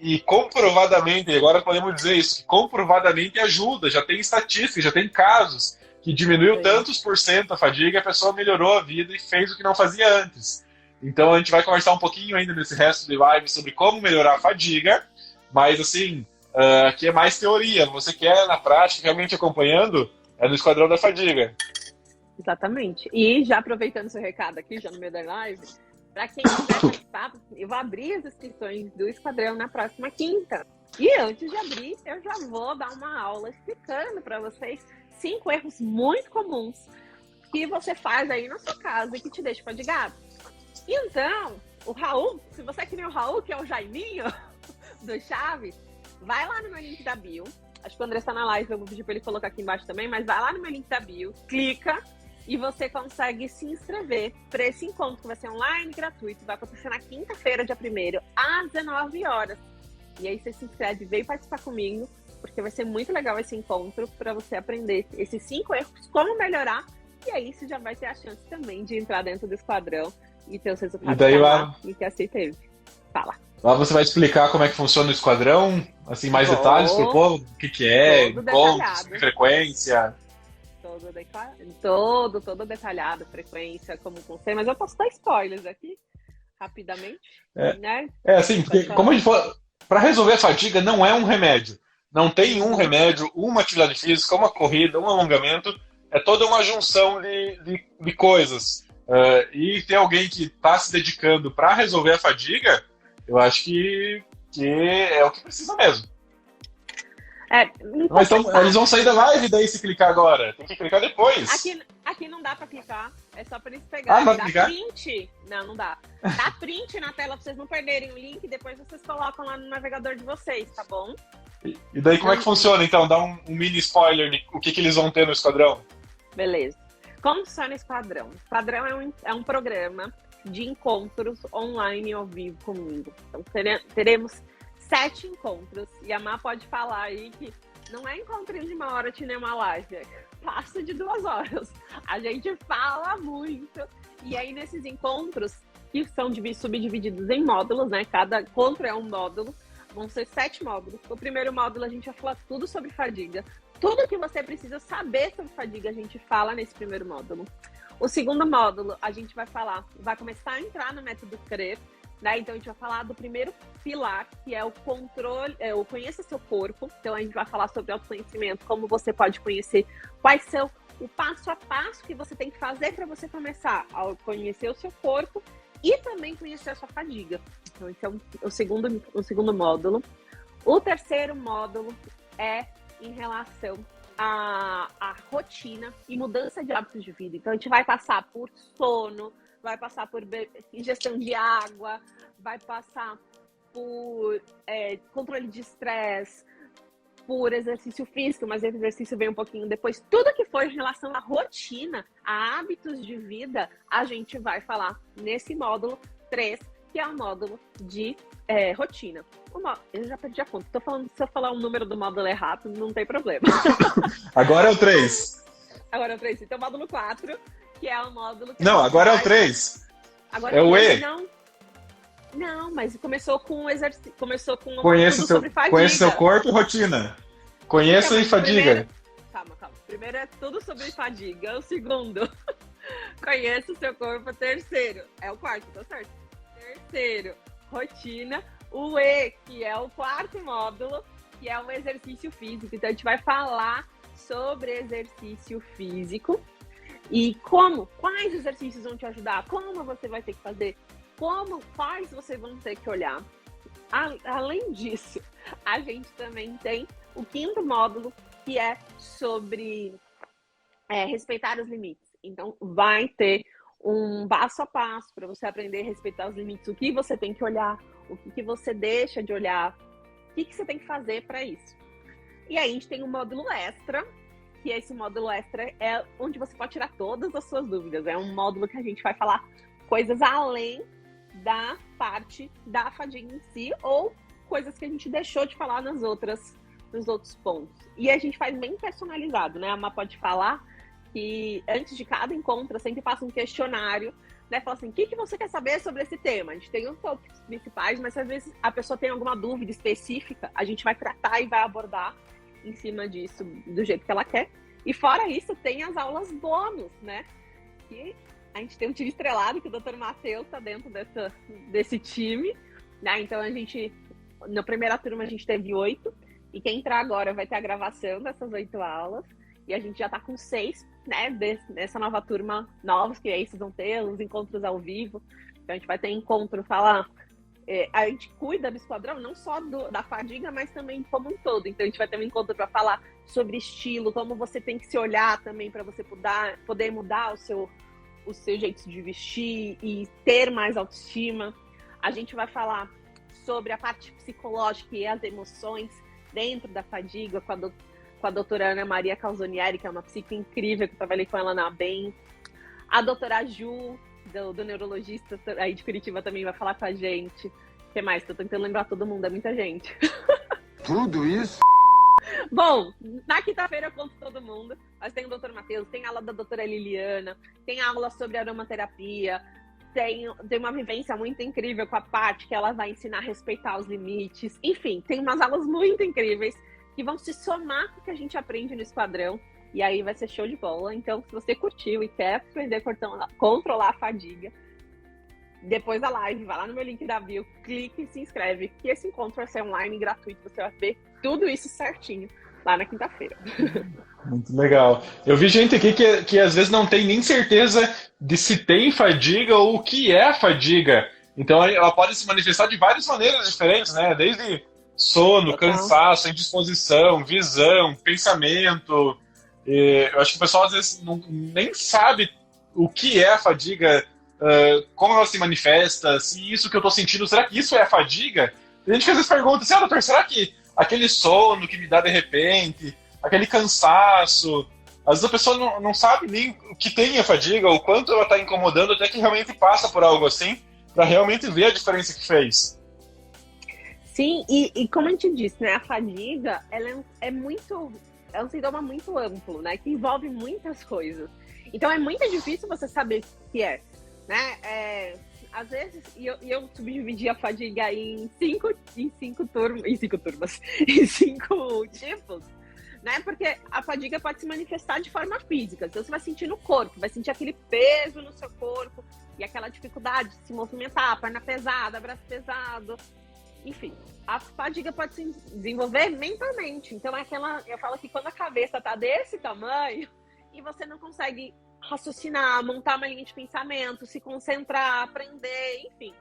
e comprovadamente, agora podemos dizer isso, que comprovadamente ajuda, já tem estatísticas, já tem casos, que diminuiu tantos por cento a fadiga, a pessoa melhorou a vida e fez o que não fazia antes. Então a gente vai conversar um pouquinho ainda nesse resto de live sobre como melhorar a fadiga, mas assim, aqui é mais teoria. Você quer na prática, realmente acompanhando, é no Esquadrão da Fadiga. Exatamente. E já aproveitando seu recado aqui, já no meio da live, para quem quiser participar, eu vou abrir as inscrições do Esquadrão na próxima quinta. E antes de abrir, eu já vou dar uma aula explicando para vocês 5 erros muito comuns que você faz aí na sua casa e que te deixa fadigado. Então, o Raul, se você é que nem o Raul, que é o Jaiminho do Chaves, vai lá no meu link da bio. Acho que o André está na live, eu vou pedir para ele colocar aqui embaixo também, mas vai lá no meu link da bio, clica e você consegue se inscrever para esse encontro que vai ser online, gratuito, vai acontecer na quinta-feira, dia 1º, às 19 horas. E aí você se inscreve, vem participar comigo, porque vai ser muito legal esse encontro para você aprender esses 5 erros, como melhorar, e aí você já vai ter a chance também de entrar dentro do esquadrão e ter os resultados e daí lá e que assim teve. Fala. Lá você vai explicar como é que funciona o esquadrão, assim, mais detalhes pro povo, o que é, encontros, frequência. Todo detalhado, frequência, como funciona, mas eu posso dar spoilers aqui, rapidamente, né? Assim, porque como a gente falou, para resolver a fadiga não é um remédio. Não tem um remédio, uma atividade física, uma corrida, um alongamento. É toda uma junção de coisas. E ter alguém que está se dedicando para resolver a fadiga, eu acho que é o que precisa mesmo. Mas então, eles vão sair da live daí se clicar agora. Tem que clicar depois. Aqui não dá para clicar. É só para eles pegarem. Dá print. Não dá. Dá print na tela para vocês não perderem o link. Depois vocês colocam lá no navegador de vocês, tá bom? E daí como é que funciona, então? Dá um mini spoiler de o que eles vão ter no Esquadrão. Beleza. Como funciona o Esquadrão? O Esquadrão é um programa de encontros online ao vivo comigo. Então, teremos 7 encontros. E a Má pode falar aí que não é encontrinho de 1 hora de nenhuma live. Passa de 2 horas. A gente fala muito. E aí, nesses encontros, que são subdivididos em módulos, né? Cada encontro é um módulo. Vão ser 7 módulos. O primeiro módulo a gente vai falar tudo sobre fadiga. Tudo que você precisa saber sobre fadiga a gente fala nesse primeiro módulo. O segundo módulo a gente vai começar a entrar no método CRE, né? Então a gente vai falar do primeiro pilar, que é o controle, o conheça seu corpo. Então a gente vai falar sobre autoconhecimento, como você pode conhecer quais são o passo a passo que você tem que fazer para você começar a conhecer o seu corpo e também conhecer a sua fadiga. Então, esse é o segundo módulo. O terceiro módulo é em relação à rotina e mudança de hábitos de vida. Então, a gente vai passar por sono, vai passar por ingestão de água, vai passar por controle de estresse, por exercício físico, mas esse exercício vem um pouquinho depois. Tudo que for em relação à rotina, a hábitos de vida, a gente vai falar nesse módulo 3, que é o módulo de rotina. Eu já perdi a conta. Tô falando, se eu falar o número do módulo errado, não tem problema. Agora é o 3. Agora é o 3. Então, o módulo 4, que é o módulo... Não, agora é o 3. Agora é o E. Não, mas começou com exercício. Começou com sobre fadiga. Conheça seu corpo e rotina. Conheça e fadiga. Calma. O primeiro é tudo sobre fadiga. O segundo, conheça o seu corpo. O terceiro, é o quarto, tá certo? Terceiro, rotina. O E, que é o quarto módulo, que é o exercício físico. Então, a gente vai falar sobre exercício físico e quais exercícios vão te ajudar, como você vai ter que fazer, quais vocês vão ter que olhar. Além disso, a gente também tem o quinto módulo, que é sobre respeitar os limites. Então, vai ter um passo a passo para você aprender a respeitar os limites, o que você tem que olhar, o que você deixa de olhar, o que você tem que fazer para isso. E aí a gente tem um módulo extra, que esse módulo extra é onde você pode tirar todas as suas dúvidas. É um módulo que a gente vai falar coisas além da parte da fadiga em si, ou coisas que a gente deixou de falar nos outros pontos. E a gente faz bem personalizado, né? A Má pode falar que antes de cada encontro eu sempre faço um questionário, né? Fala assim, o que você quer saber sobre esse tema? A gente tem os tópicos principais, mas às vezes a pessoa tem alguma dúvida específica, a gente vai tratar e vai abordar em cima disso do jeito que ela quer. E fora isso, tem as aulas bônus, né? Que a gente tem um time estrelado, que o Dr. Matheus está dentro desse time, né? Então na primeira turma a gente teve 8, e quem entrar agora vai ter a gravação dessas 8 aulas, e a gente já está com 6, né, dessa nova turma novos, que aí vocês vão ter os encontros ao vivo. Então a gente vai ter encontro, falar... a gente cuida do esquadrão, não só da fadiga, mas também como um todo. Então a gente vai ter um encontro para falar sobre estilo, como você tem que se olhar também para você poder mudar o seu jeito de vestir e ter mais autoestima. A gente vai falar sobre a parte psicológica e as emoções dentro da fadiga com a doutora Ana Maria Calzonieri, que é uma psico incrível, que eu trabalhei com ela na BEM. A doutora Ju, do neurologista aí de Curitiba, também vai falar com a gente. O que mais? Tô tentando lembrar todo mundo, é muita gente. Tudo isso? Bom, na quinta-feira eu conto todo mundo. Mas tem o Dr. Matheus, tem aula da doutora Liliana, tem aula sobre aromaterapia, tem uma vivência muito incrível com a Paty, que ela vai ensinar a respeitar os limites. Enfim, tem umas aulas muito incríveis que vão se somar com o que a gente aprende no esquadrão. E aí vai ser show de bola. Então, se você curtiu e quer aprender a controlar a fadiga, depois da live, vai lá no meu link da bio, clique e se inscreve, que esse encontro vai ser online, gratuito, você vai ver tudo isso certinho lá na quinta-feira. Muito legal. Eu vi gente aqui que às vezes não tem nem certeza de se tem fadiga ou o que é fadiga. Então ela pode se manifestar de várias maneiras diferentes, né? Desde sono, cansaço, indisposição, visão, pensamento. Eu acho que o pessoal às vezes nem sabe o que é a fadiga, como ela se manifesta, se isso que eu estou sentindo, será que isso é a fadiga? A gente às vezes pergunta assim, doutor, será que aquele sono que me dá de repente, aquele cansaço, às vezes a pessoa não sabe nem o que tem a fadiga, o quanto ela está incomodando, até que realmente passa por algo assim, para realmente ver a diferença que fez. Sim, e como a gente disse, né, a fadiga, ela é um sintoma muito amplo, né, que envolve muitas coisas. Então é muito difícil você saber o que é, né? Às vezes, eu subdividi a fadiga em cinco tipos, né? Porque a fadiga pode se manifestar de forma física. Então você vai sentir no corpo, vai sentir aquele peso no seu corpo e aquela dificuldade de se movimentar, perna pesada, braço pesado. Enfim, a fadiga pode se desenvolver mentalmente. Então eu falo que quando a cabeça tá desse tamanho e você não consegue raciocinar, montar uma linha de pensamento, se concentrar, aprender, enfim.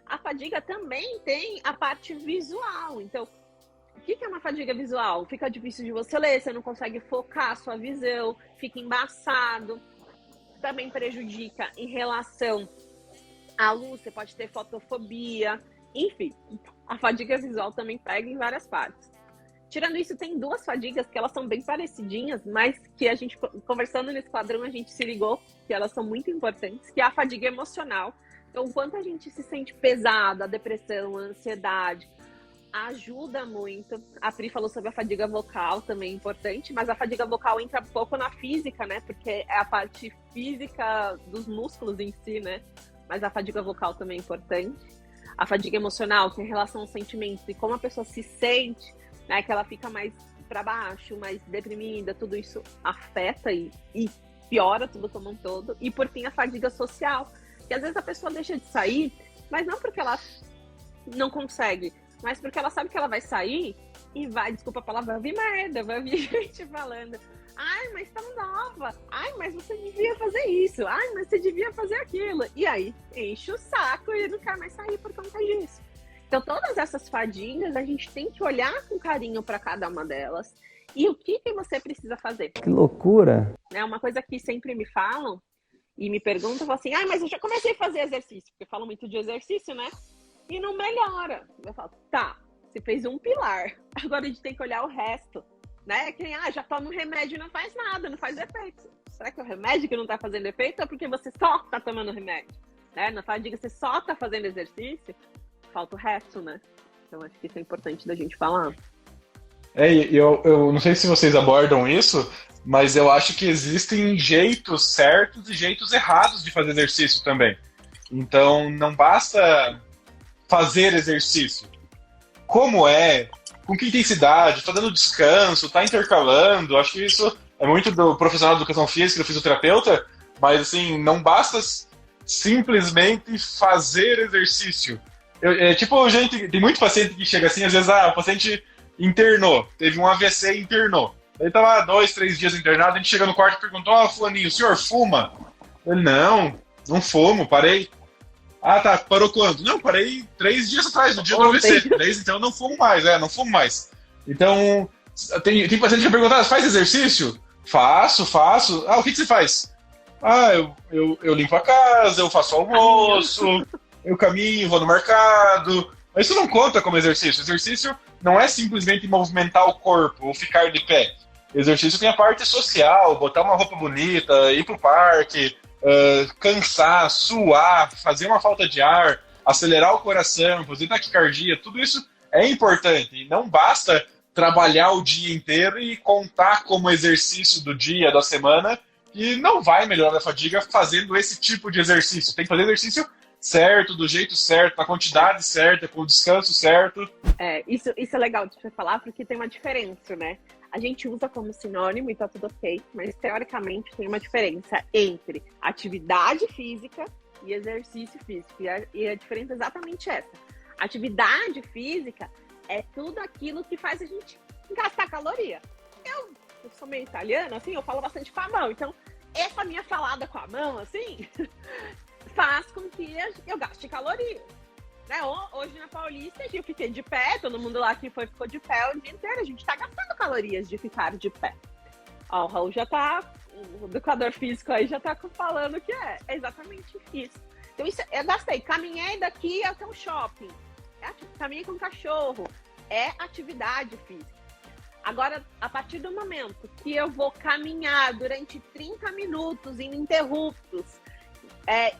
A fadiga também tem a parte visual. Então, o que é uma fadiga visual? Fica difícil de você ler, você não consegue focar a sua visão, fica embaçado. Também prejudica em relação à luz, você pode ter fotofobia. Enfim, a fadiga visual também pega em várias partes. Tirando isso, tem duas fadigas que elas são bem parecidinhas, mas que a gente, conversando nesse quadrão, a gente se ligou que elas são muito importantes, que é a fadiga emocional. Então, o quanto a gente se sente pesado, a depressão, a ansiedade, ajuda muito. A Pri falou sobre a fadiga vocal, também importante, mas a fadiga vocal entra um pouco na física, né? Porque é a parte física dos músculos em si, né? Mas a fadiga vocal também é importante. A fadiga emocional, que é em relação aos sentimentos e como a pessoa se sente, né, que ela fica mais para baixo, mais deprimida, tudo isso afeta e piora tudo como um todo. E por fim, a fadiga social, que às vezes a pessoa deixa de sair, mas não porque ela não consegue, mas porque ela sabe que ela vai sair e vai, desculpa a palavra, vai ouvir merda, vai ouvir gente falando, ai, mas tá nova, ai, mas você devia fazer isso, ai, mas você devia fazer aquilo. E aí, enche o saco e não quer mais sair por conta disso. Então, todas essas fadigas, a gente tem que olhar com carinho para cada uma delas. E o que você precisa fazer? Que loucura! Uma coisa que sempre me falam e me perguntam assim, mas eu já comecei a fazer exercício, porque falam muito de exercício, né? E não melhora. Eu falo, tá, você fez um pilar, agora a gente tem que olhar o resto, né? Quem, já toma um remédio e não faz nada, não faz efeito. Será que é o remédio que não tá fazendo efeito ou é porque você só tá tomando remédio? Né? Na fadiga, você só tá fazendo exercício, falta o resto, né? Então, acho que isso é importante da gente falar. Eu não sei se vocês abordam isso, mas eu acho que existem jeitos certos e jeitos errados de fazer exercício também. Então, não basta fazer exercício. Como é? Com que intensidade? Tá dando descanso? Tá intercalando? Acho que isso é muito do profissional de educação física, do fisioterapeuta, mas assim, não basta simplesmente fazer exercício. Tem muito paciente que chega assim, às vezes, o paciente internou, teve um AVC e internou. Ele tava 2, 3 dias internado, a gente chega no quarto e perguntou, fulaninho, o senhor fuma? Ele, não fumo, parei. Tá, parou quando? Não, parei 3 dias atrás, no dia do AVC. 3, então não fumo mais. Então, tem paciente que pergunta, faz exercício? Faço. O que você faz? Eu limpo a casa, eu faço almoço, eu caminho, vou no mercado. Mas isso não conta como exercício. Exercício não é simplesmente movimentar o corpo ou ficar de pé. Exercício tem a parte social, botar uma roupa bonita, ir pro parque, cansar, suar, fazer uma falta de ar, acelerar o coração, fazer taquicardia, tudo isso é importante. E não basta trabalhar o dia inteiro e contar como exercício do dia, da semana, e não vai melhorar a fadiga fazendo esse tipo de exercício. Tem que fazer exercício certo, do jeito certo, na quantidade certa, com o descanso certo. Isso é legal de você falar, porque tem uma diferença, né? A gente usa como sinônimo e tá tudo ok, mas teoricamente tem uma diferença entre atividade física e exercício físico. E a diferença é exatamente essa. Atividade física é tudo aquilo que faz a gente gastar caloria. Eu sou meio italiana, assim, eu falo bastante com a mão. Então, essa minha falada com a mão, assim, faz com que eu gaste caloria. Né? Hoje na Paulista eu fiquei de pé, todo mundo lá que ficou de pé o dia inteiro. A gente tá gastando calorias de ficar de pé. O Raul já tá, o educador físico aí já tá falando que é exatamente isso. Então isso eu gastei, caminhei daqui até o shopping, caminhei com o cachorro, é atividade física. Agora, a partir do momento que eu vou caminhar durante 30 minutos ininterruptos,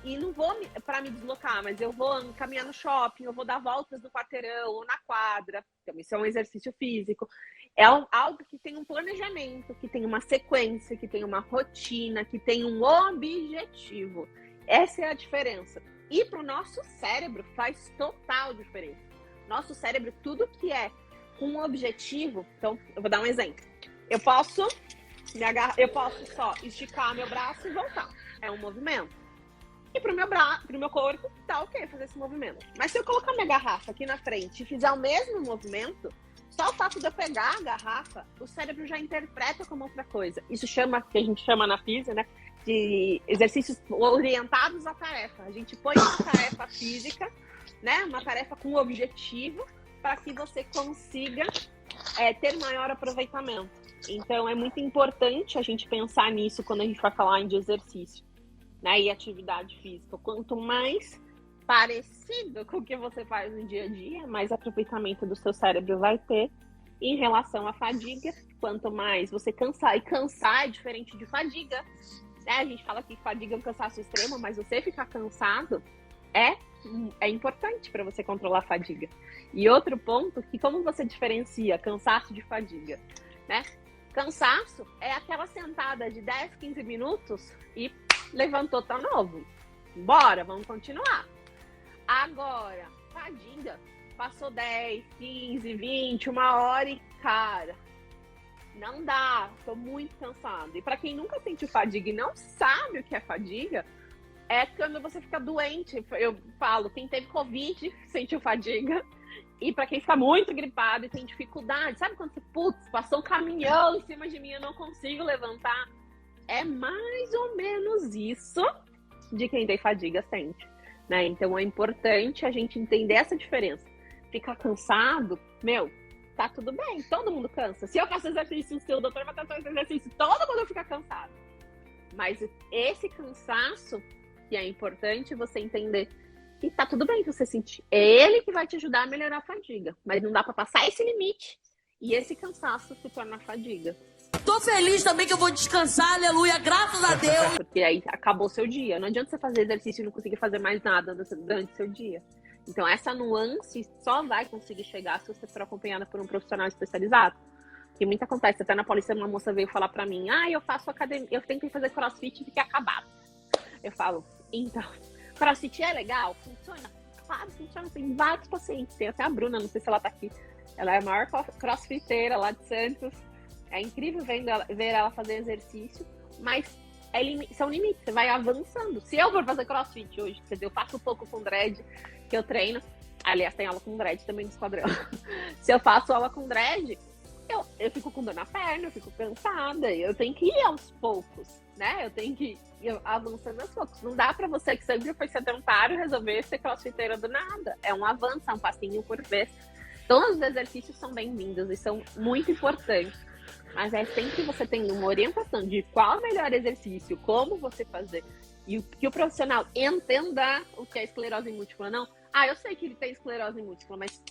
e não vou para me deslocar, mas eu vou caminhar no shopping, eu vou dar voltas no quarteirão ou na quadra. Então, isso é um exercício físico. É algo que tem um planejamento, que tem uma sequência, que tem uma rotina, que tem um objetivo. Essa é a diferença. E para o nosso cérebro faz total diferença. Nosso cérebro, tudo que é com um objetivo... Então, eu vou dar um exemplo. Eu posso só esticar meu braço e voltar. É um movimento. E pro meu corpo, tá ok fazer esse movimento. Mas se eu colocar minha garrafa aqui na frente e fizer o mesmo movimento, só o fato de eu pegar a garrafa, o cérebro já interpreta como outra coisa. Isso que a gente chama na física, né, de exercícios orientados à tarefa. A gente põe uma tarefa física, né, uma tarefa com objetivo, para que você consiga ter maior aproveitamento. Então, é muito importante a gente pensar nisso quando a gente vai falar de exercício. Né, e atividade física. Quanto mais parecido com o que você faz no dia a dia, mais aproveitamento do seu cérebro vai ter. Em relação à fadiga, quanto mais você cansar, e cansar é diferente de fadiga. Né? A gente fala que fadiga é um cansaço extremo, mas você ficar cansado é importante para você controlar a fadiga. E outro ponto, que como você diferencia cansaço de fadiga? Né? Cansaço é aquela sentada de 10, 15 minutos e levantou, tá novo. Bora, vamos continuar. Agora, fadiga, passou 10, 15, 20, 1 hora e, cara, não dá, tô muito cansado. E para quem nunca sentiu fadiga e não sabe o que é fadiga, é quando você fica doente. Eu falo, quem teve Covid sentiu fadiga. E para quem fica muito gripado e tem dificuldade, sabe quando você, passou um caminhão em cima de mim, eu não consigo levantar? É mais ou menos isso de quem tem fadiga sente, né? Então é importante a gente entender essa diferença. ficar cansado, tá tudo bem, todo mundo cansa. Se eu faço exercício, se o doutor vai fazer exercício, todo mundo fica cansado. Mas esse cansaço, que é importante você entender que tá tudo bem você sentir. É ele que vai te ajudar a melhorar a fadiga. Mas não dá pra passar esse limite e esse cansaço se torna fadiga. Tô feliz também que eu vou descansar, aleluia, graças a Deus. Porque aí acabou o seu dia. Não adianta você fazer exercício e não conseguir fazer mais nada durante o seu dia. Então, essa nuance só vai conseguir chegar se você for acompanhada por um profissional especializado. Que muito acontece. Até na Paulista, uma moça veio falar pra mim, eu faço academia, eu tenho que fazer crossfit e fiquei acabado. Eu falo, então, crossfit é legal? Funciona? Claro, funciona. Tem vários pacientes. Tem até a Bruna, não sei se ela tá aqui. Ela é a maior crossfiteira lá de Santos. É incrível ver ela fazer exercício, mas são limites, você vai avançando. Se eu for fazer crossfit hoje, quer dizer, eu faço um pouco com dread, que eu treino. Aliás, tem aula com dread também no esquadrão. Se eu faço aula com dread, eu fico com dor na perna, eu fico cansada. Eu tenho que ir aos poucos, né? Eu tenho que ir avançando aos poucos. Não dá pra você que sempre foi sedentário resolver ser crossfiteira do nada. É um avanço, é um passinho por vez. Todos os exercícios são bem-vindos e são muito importantes. Mas é sempre você tendo uma orientação de qual é o melhor exercício, como você fazer, e que o profissional entenda o que é esclerose múltipla, não. Eu sei que ele tem esclerose múltipla, mas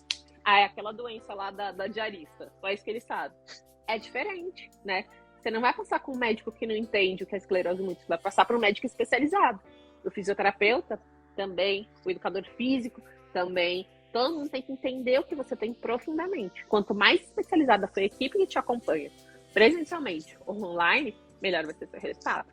é aquela doença lá da diarista, só isso que ele sabe. É diferente, né? Você não vai passar com um médico que não entende o que é esclerose múltipla, vai passar para um médico especializado. O fisioterapeuta também, o educador físico também. Todo mundo tem que entender o que você tem profundamente. Quanto mais especializada for a equipe que te acompanha, presencialmente ou online, melhor vai ser seu resultado.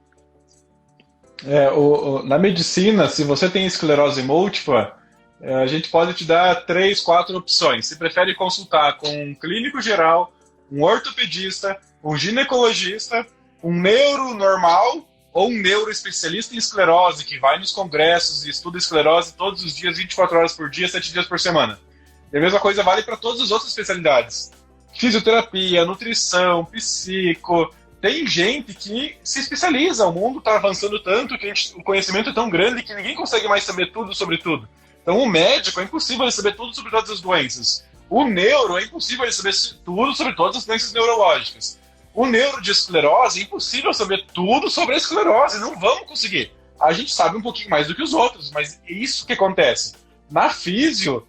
Na medicina, se você tem esclerose múltipla, a gente pode te dar 3, 4 opções. Você prefere consultar com um clínico geral, um ortopedista, um ginecologista, um neuro normal ou um neuroespecialista em esclerose, que vai nos congressos e estuda esclerose todos os dias, 24 horas por dia, 7 dias por semana. E a mesma coisa vale para todas as outras especialidades. Fisioterapia, nutrição, psico. Tem gente que se especializa. O mundo está avançando tanto que o conhecimento é tão grande que ninguém consegue mais saber tudo sobre tudo. Então, o médico é impossível ele saber tudo sobre todas as doenças. O neuro é impossível ele saber tudo sobre todas as doenças neurológicas. O neuro de esclerose é impossível saber tudo sobre a esclerose. Não vamos conseguir. A gente sabe um pouquinho mais do que os outros, mas é isso que acontece. Na físio,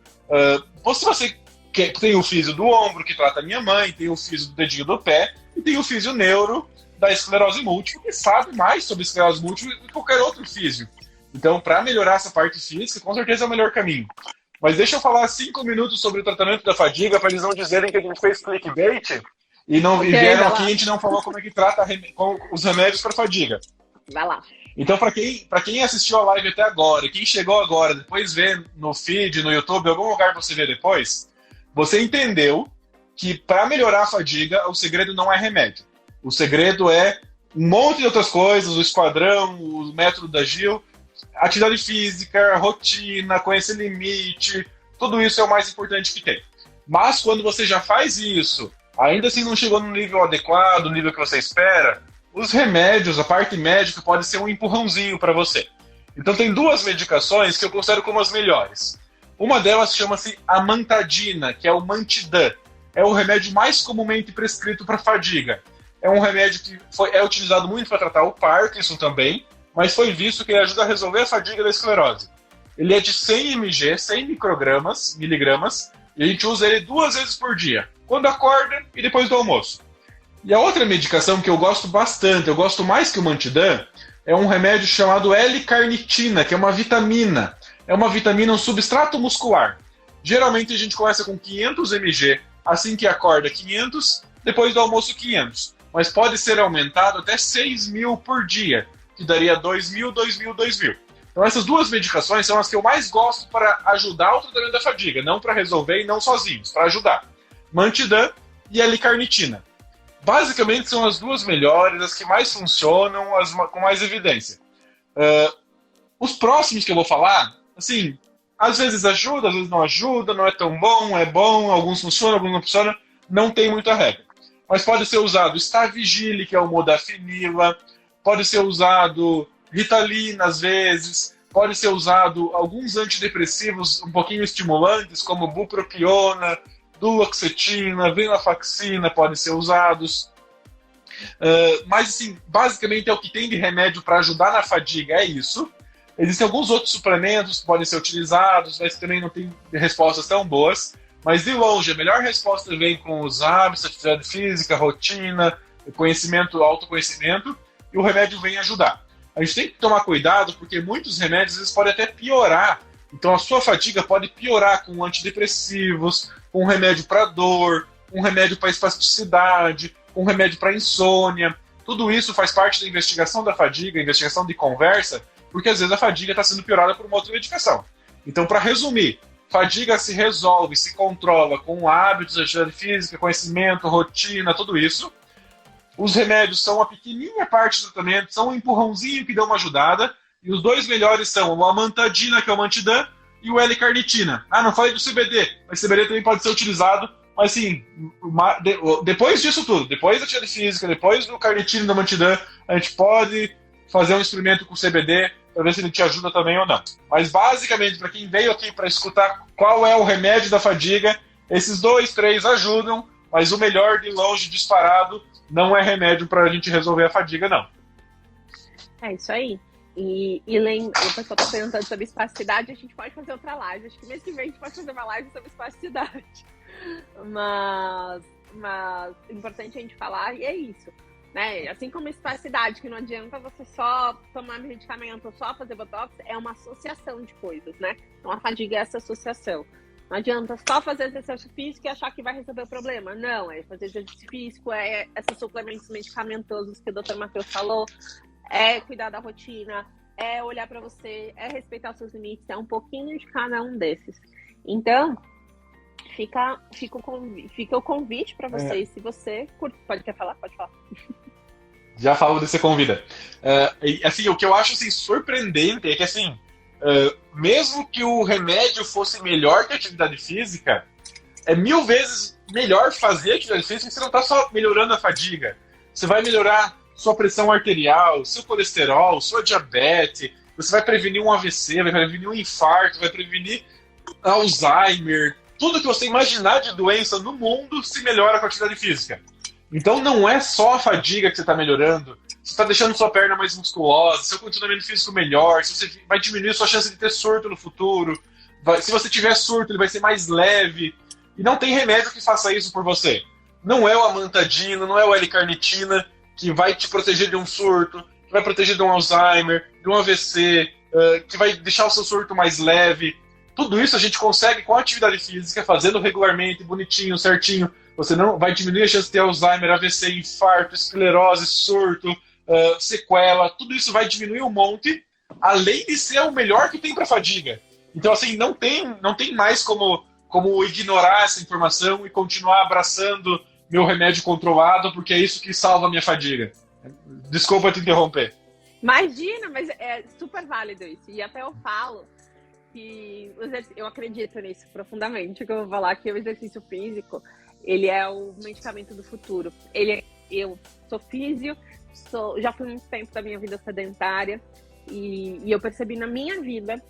você tem o físio do ombro, que trata a minha mãe, tem o físio do dedinho do pé, e tem o físio neuro da esclerose múltipla, que sabe mais sobre esclerose múltipla do que qualquer outro físio. Então, para melhorar essa parte física, com certeza é o melhor caminho. Mas deixa eu falar 5 minutos sobre o tratamento da fadiga, para eles não dizerem que a gente fez clickbait e vieram aqui e a gente não falou como é que trata os remédios para fadiga. Vai lá. Então, para quem assistiu a live até agora, quem chegou agora, depois vê no feed, no YouTube, em algum lugar você vê depois, você entendeu que para melhorar a fadiga, o segredo não é remédio. O segredo é um monte de outras coisas, o esquadrão, o método da Gil, atividade física, rotina, conhecer limite, tudo isso é o mais importante que tem. Mas quando você já faz isso, ainda assim não chegou no nível adequado, no nível que você espera, os remédios, a parte médica pode ser um empurrãozinho para você. Então tem 2 medicações que eu considero como as melhores. Uma delas chama-se amantadina, que é o Mantidan. É o remédio mais comumente prescrito para fadiga. É um remédio que é utilizado muito para tratar o Parkinson também, mas foi visto que ele ajuda a resolver a fadiga da esclerose. Ele é de 100 mg, 100 miligramas, e a gente usa ele 2 vezes por dia, quando acorda e depois do almoço. E a outra medicação que eu gosto bastante, eu gosto mais que o Mantidan, é um remédio chamado L-carnitina, que é uma vitamina. É uma vitamina, um substrato muscular. Geralmente a gente começa com 500 mg, assim que acorda 500, depois do almoço 500. Mas pode ser aumentado até 6.000 por dia, que daria 2.000, 2.000, 2.000. Então essas 2 medicações são as que eu mais gosto para ajudar o tratamento da fadiga, não para resolver e não sozinhos, para ajudar. Mantidan e L-carnitina. Basicamente são as 2 melhores, as que mais funcionam, as com mais evidência. Os próximos que eu vou falar, assim, às vezes ajuda, às vezes não ajuda, não é tão bom, é bom, alguns funcionam, alguns não funcionam, não tem muita regra. Mas pode ser usado Stavigile, que é o modafinila, pode ser usado Ritalina às vezes, pode ser usado alguns antidepressivos um pouquinho estimulantes, como bupropiona, duloxetina, venlafaxina, podem ser usados. Mas, assim, basicamente é o que tem de remédio para ajudar na fadiga, é isso. Existem alguns outros suplementos que podem ser utilizados, mas também não tem respostas tão boas. Mas, de longe, a melhor resposta vem com os hábitos, atividade física, rotina, conhecimento, autoconhecimento, e o remédio vem ajudar. A gente tem que tomar cuidado, porque muitos remédios eles podem até piorar. Então, a sua fadiga pode piorar com antidepressivos, com remédio para dor, com remédio para espasticidade, com remédio para insônia. Tudo isso faz parte da investigação da fadiga, investigação de conversa, porque às vezes a fadiga está sendo piorada por uma outra medicação. Então, para resumir, fadiga se resolve, se controla com hábitos, atividade física, conhecimento, rotina, tudo isso. Os remédios são uma pequenininha parte do tratamento, são um empurrãozinho que dá uma ajudada. E os dois melhores são o amantadina, que é o Mantidan, e o L-carnitina. Não falei do CBD, mas CBD também pode ser utilizado. Mas assim, depois disso tudo, depois da atividade física, depois do carnitina e do Mantidan, a gente pode fazer um experimento com CBD para ver se ele te ajuda também ou não. Mas basicamente, para quem veio aqui para escutar qual é o remédio da fadiga, esses 2, 3 ajudam, mas o melhor de longe, disparado, não é remédio para a gente resolver a fadiga, não. É isso aí. E o pessoal está perguntando sobre espasticidade, a gente pode fazer outra live. Acho que mês que vem a gente pode fazer uma live sobre espasticidade. Mas é importante a gente falar, e é isso. Né? Assim como a espasticidade, que não adianta você só tomar medicamento ou só fazer botox, é uma associação de coisas, né? Então a fadiga é essa associação. Não adianta só fazer exercício físico e achar que vai resolver o problema. Não, é fazer exercício físico, é esses suplementos medicamentosos que o Dr. Matheus falou, é cuidar da rotina, é olhar para você, é respeitar os seus limites, é um pouquinho de cada um desses. Então, fica o convite para vocês, se você curte. Quer falar? Pode falar. Já falo de você convida. Assim, o que eu acho assim, surpreendente é que assim, mesmo que o remédio fosse melhor que a atividade física, é 1000 vezes melhor fazer atividade física, porque você não está só melhorando a fadiga. Você vai melhorar sua pressão arterial, seu colesterol, sua diabetes, você vai prevenir um AVC, vai prevenir um infarto, vai prevenir Alzheimer, tudo que você imaginar de doença no mundo se melhora com a atividade física. Então não é só a fadiga que você está melhorando, você está deixando sua perna mais musculosa, seu condicionamento físico melhor, você vai diminuir sua chance de ter surto no futuro, se você tiver surto ele vai ser mais leve, e não tem remédio que faça isso por você. Não é o amantadina, não é o L-carnitina que vai te proteger de um surto, que vai proteger de um Alzheimer, de um AVC, que vai deixar o seu surto mais leve. Tudo isso a gente consegue com a atividade física, fazendo regularmente, bonitinho, certinho. Você não vai diminuir a chance de ter Alzheimer, AVC, infarto, esclerose, surto, sequela. Tudo isso vai diminuir um monte, além de ser o melhor que tem para fadiga. Então, assim, não tem mais como ignorar essa informação e continuar abraçando meu remédio controlado, porque é isso que salva a minha fadiga. Desculpa te interromper. Imagina, mas é super válido isso. E até eu falo que eu acredito nisso profundamente, que eu vou falar que o exercício físico, ele é o medicamento do futuro. Eu sou físio, já fui muito tempo da minha vida sedentária, e eu percebi na minha vida,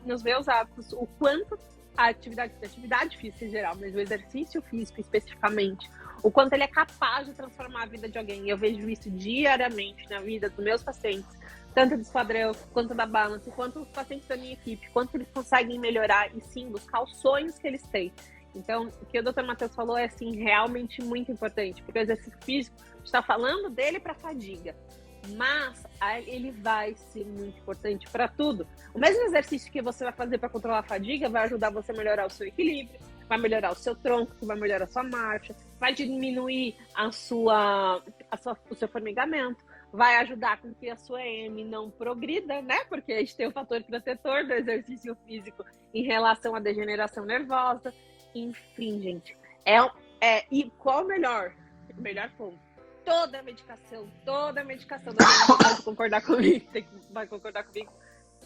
nos meus hábitos, o quanto a atividade física em geral, mas o exercício físico especificamente, o quanto ele é capaz de transformar a vida de alguém. Eu vejo isso diariamente na vida dos meus pacientes, tanto do esquadrão, quanto da balance, quanto os pacientes da minha equipe, quanto eles conseguem melhorar e sim buscar os sonhos que eles têm. Então, o que o Dr. Matheus falou é assim, realmente muito importante, porque o exercício físico, a gente está falando dele para fadiga, mas ele vai ser muito importante para tudo. O mesmo exercício que você vai fazer para controlar a fadiga vai ajudar você a melhorar o seu equilíbrio, vai melhorar o seu tronco, vai melhorar a sua marcha, vai diminuir o seu formigamento, vai ajudar com que a sua EM não progrida, né? Porque a gente tem o fator protetor do exercício físico em relação à degeneração nervosa. Enfim, gente. E qual o melhor ponto? Toda medicação, você pode concordar comigo, vai concordar comigo,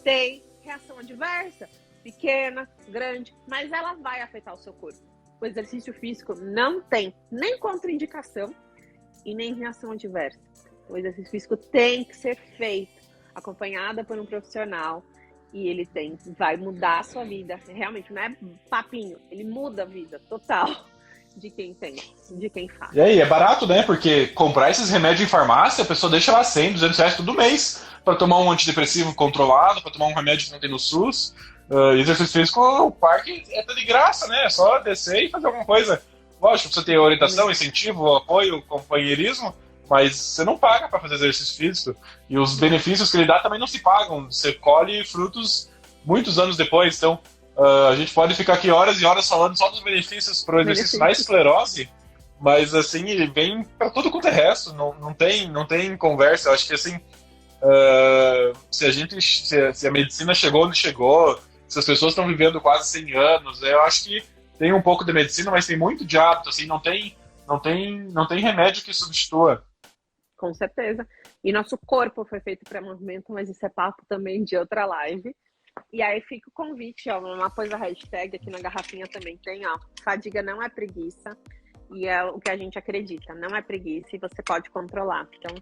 tem reação adversa, pequena, grande, mas ela vai afetar o seu corpo. O exercício físico não tem nem contraindicação e nem reação adversa. O exercício físico tem que ser feito, acompanhada por um profissional, e ele vai mudar a sua vida. Realmente, não é papinho, ele muda a vida total de quem tem, de quem faz. E aí, é barato, né? Porque comprar esses remédios em farmácia, a pessoa deixa lá 100, 200 reais todo mês para tomar um antidepressivo controlado, para tomar um remédio que não tem no SUS. Exercício físico, o parque é de graça, né? É só descer e fazer alguma coisa. Lógico, você tem orientação, incentivo, apoio, companheirismo, mas você não paga para fazer exercício físico. E os benefícios que ele dá também não se pagam. Você colhe frutos muitos anos depois. Então, a gente pode ficar aqui horas e horas falando só dos benefícios para o exercício na esclerose, mas assim, ele vem para tudo quanto é resto. Não tem conversa. Eu acho que assim, se a medicina chegou onde chegou, se as pessoas estão vivendo quase 100 anos, eu acho que tem um pouco de medicina, mas tem muito de hábito. Assim, não tem remédio que substitua. Com certeza. E nosso corpo foi feito para movimento, mas isso é papo também de outra live. E aí fica o convite, ó, uma coisa, hashtag aqui na garrafinha também tem, ó, fadiga não é preguiça, e é o que a gente acredita, não é preguiça e você pode controlar. Então,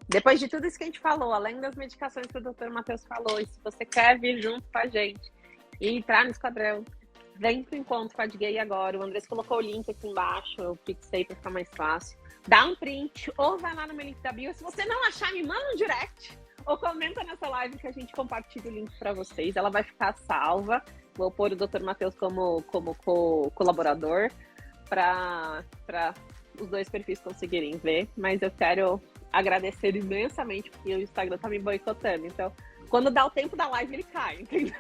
depois de tudo isso que a gente falou, além das medicações que o Dr. Matheus falou, e se você quer vir junto com a gente e entrar no esquadrão, vem pro encontro Fadiguei agora. O Andrés colocou o link aqui embaixo, eu fixei para ficar mais fácil. Dá um print ou vai lá no meu link da bio. Se você não achar, me manda um direct ou comenta nessa live que a gente compartilha o link para vocês. Ela vai ficar salva. Vou pôr o Dr. Matheus como colaborador para os dois perfis conseguirem ver. Mas eu quero agradecer imensamente porque o Instagram tá me boicotando. Então, quando dá o tempo da live, ele cai, entendeu?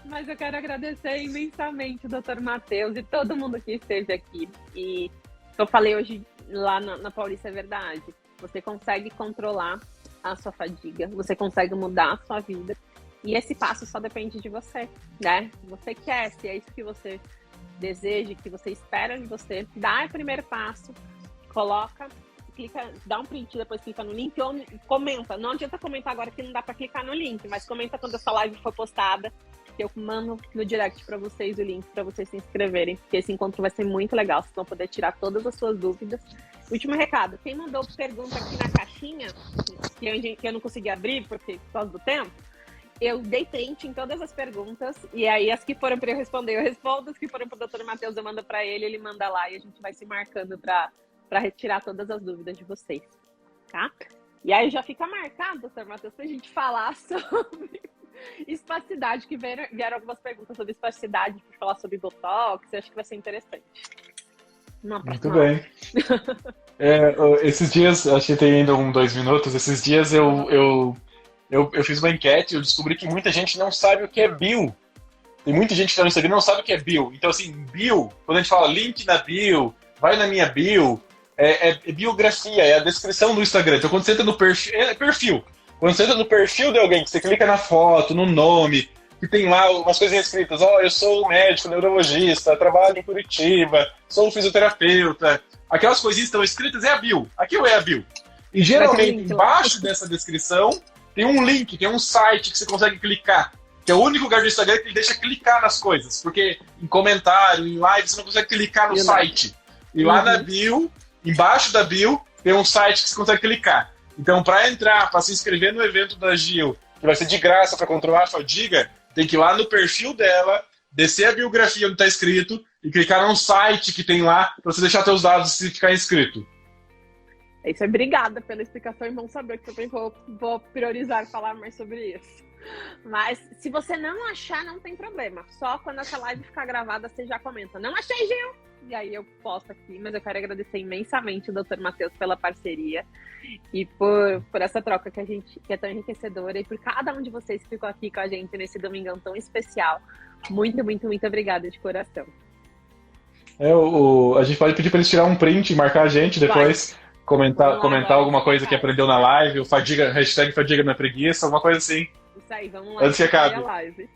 Mas eu quero agradecer imensamente o Dr. Matheus e todo mundo que esteve aqui. E eu falei hoje lá na Paulista é verdade. Você consegue controlar a sua fadiga, você consegue mudar a sua vida. E esse passo só depende de você, né? Se você quer, se é isso que você deseja, que você espera de você, dá o primeiro passo, coloca, clica, dá um print, depois clica no link ou comenta. Não adianta comentar agora que não dá para clicar no link, mas comenta quando essa live for postada. Eu mando no direct para vocês o link para vocês se inscreverem, porque esse encontro vai ser muito legal, vocês vão poder tirar todas as suas dúvidas. Último recado, quem mandou pergunta aqui na caixinha, que eu não consegui abrir por causa do tempo, eu dei print em todas as perguntas, e aí as que foram para eu responder, eu respondo, as que foram para o Dr. Matheus eu mando para ele manda lá, e a gente vai se marcando para retirar todas as dúvidas de vocês, tá? E aí já fica marcado, Dr. Matheus, para a gente falar sobre espasticidade, que vieram algumas perguntas sobre espasticidade, para falar sobre Botox, eu acho que vai ser interessante. Muito bem. Esses dias, acho que tem ainda 2 minutos, esses dias eu fiz uma enquete e eu descobri que muita gente não sabe o que é bio. Tem muita gente que está no Instagram e não sabe o que é bio. Então, assim, bio, quando a gente fala link na bio, vai na minha bio, é biografia, é a descrição do Instagram. Então, quando você entra no perfil, é perfil. Quando você entra no perfil de alguém, que você clica na foto, no nome, que tem lá umas coisinhas escritas, eu sou médico, neurologista, trabalho em Curitiba, sou fisioterapeuta. Aquelas coisinhas que estão escritas é a bio. Aquilo é a bio. E geralmente, embaixo dessa descrição, tem um link, tem um site que você consegue clicar. Que é o único lugar do Instagram que ele deixa clicar nas coisas. Porque em comentário, em live, você não consegue clicar no site. E lá na bio, embaixo da bio, tem um site que você consegue clicar. Então, para entrar, para se inscrever no evento da Gil, que vai ser de graça para controlar a fadiga, tem que ir lá no perfil dela, descer a biografia onde está escrito e clicar num site que tem lá para você deixar seus dados e ficar inscrito. É isso aí, obrigada pela explicação e bom saber que eu também vou priorizar falar mais sobre isso. Mas se você não achar, não tem problema. Só quando essa live ficar gravada, você já comenta. Não achei, Gil! E aí eu posto aqui, mas eu quero agradecer imensamente o Dr. Matheus pela parceria e por essa troca que é tão enriquecedora e por cada um de vocês que ficou aqui com a gente nesse domingão tão especial. Muito, muito, muito obrigada de coração. A gente pode pedir para eles tirar um print e marcar a gente depois, comentar alguma coisa que aprendeu na live, hashtag fadiga na preguiça, alguma coisa assim. Isso aí, vamos lá. Antes que acabe. A live.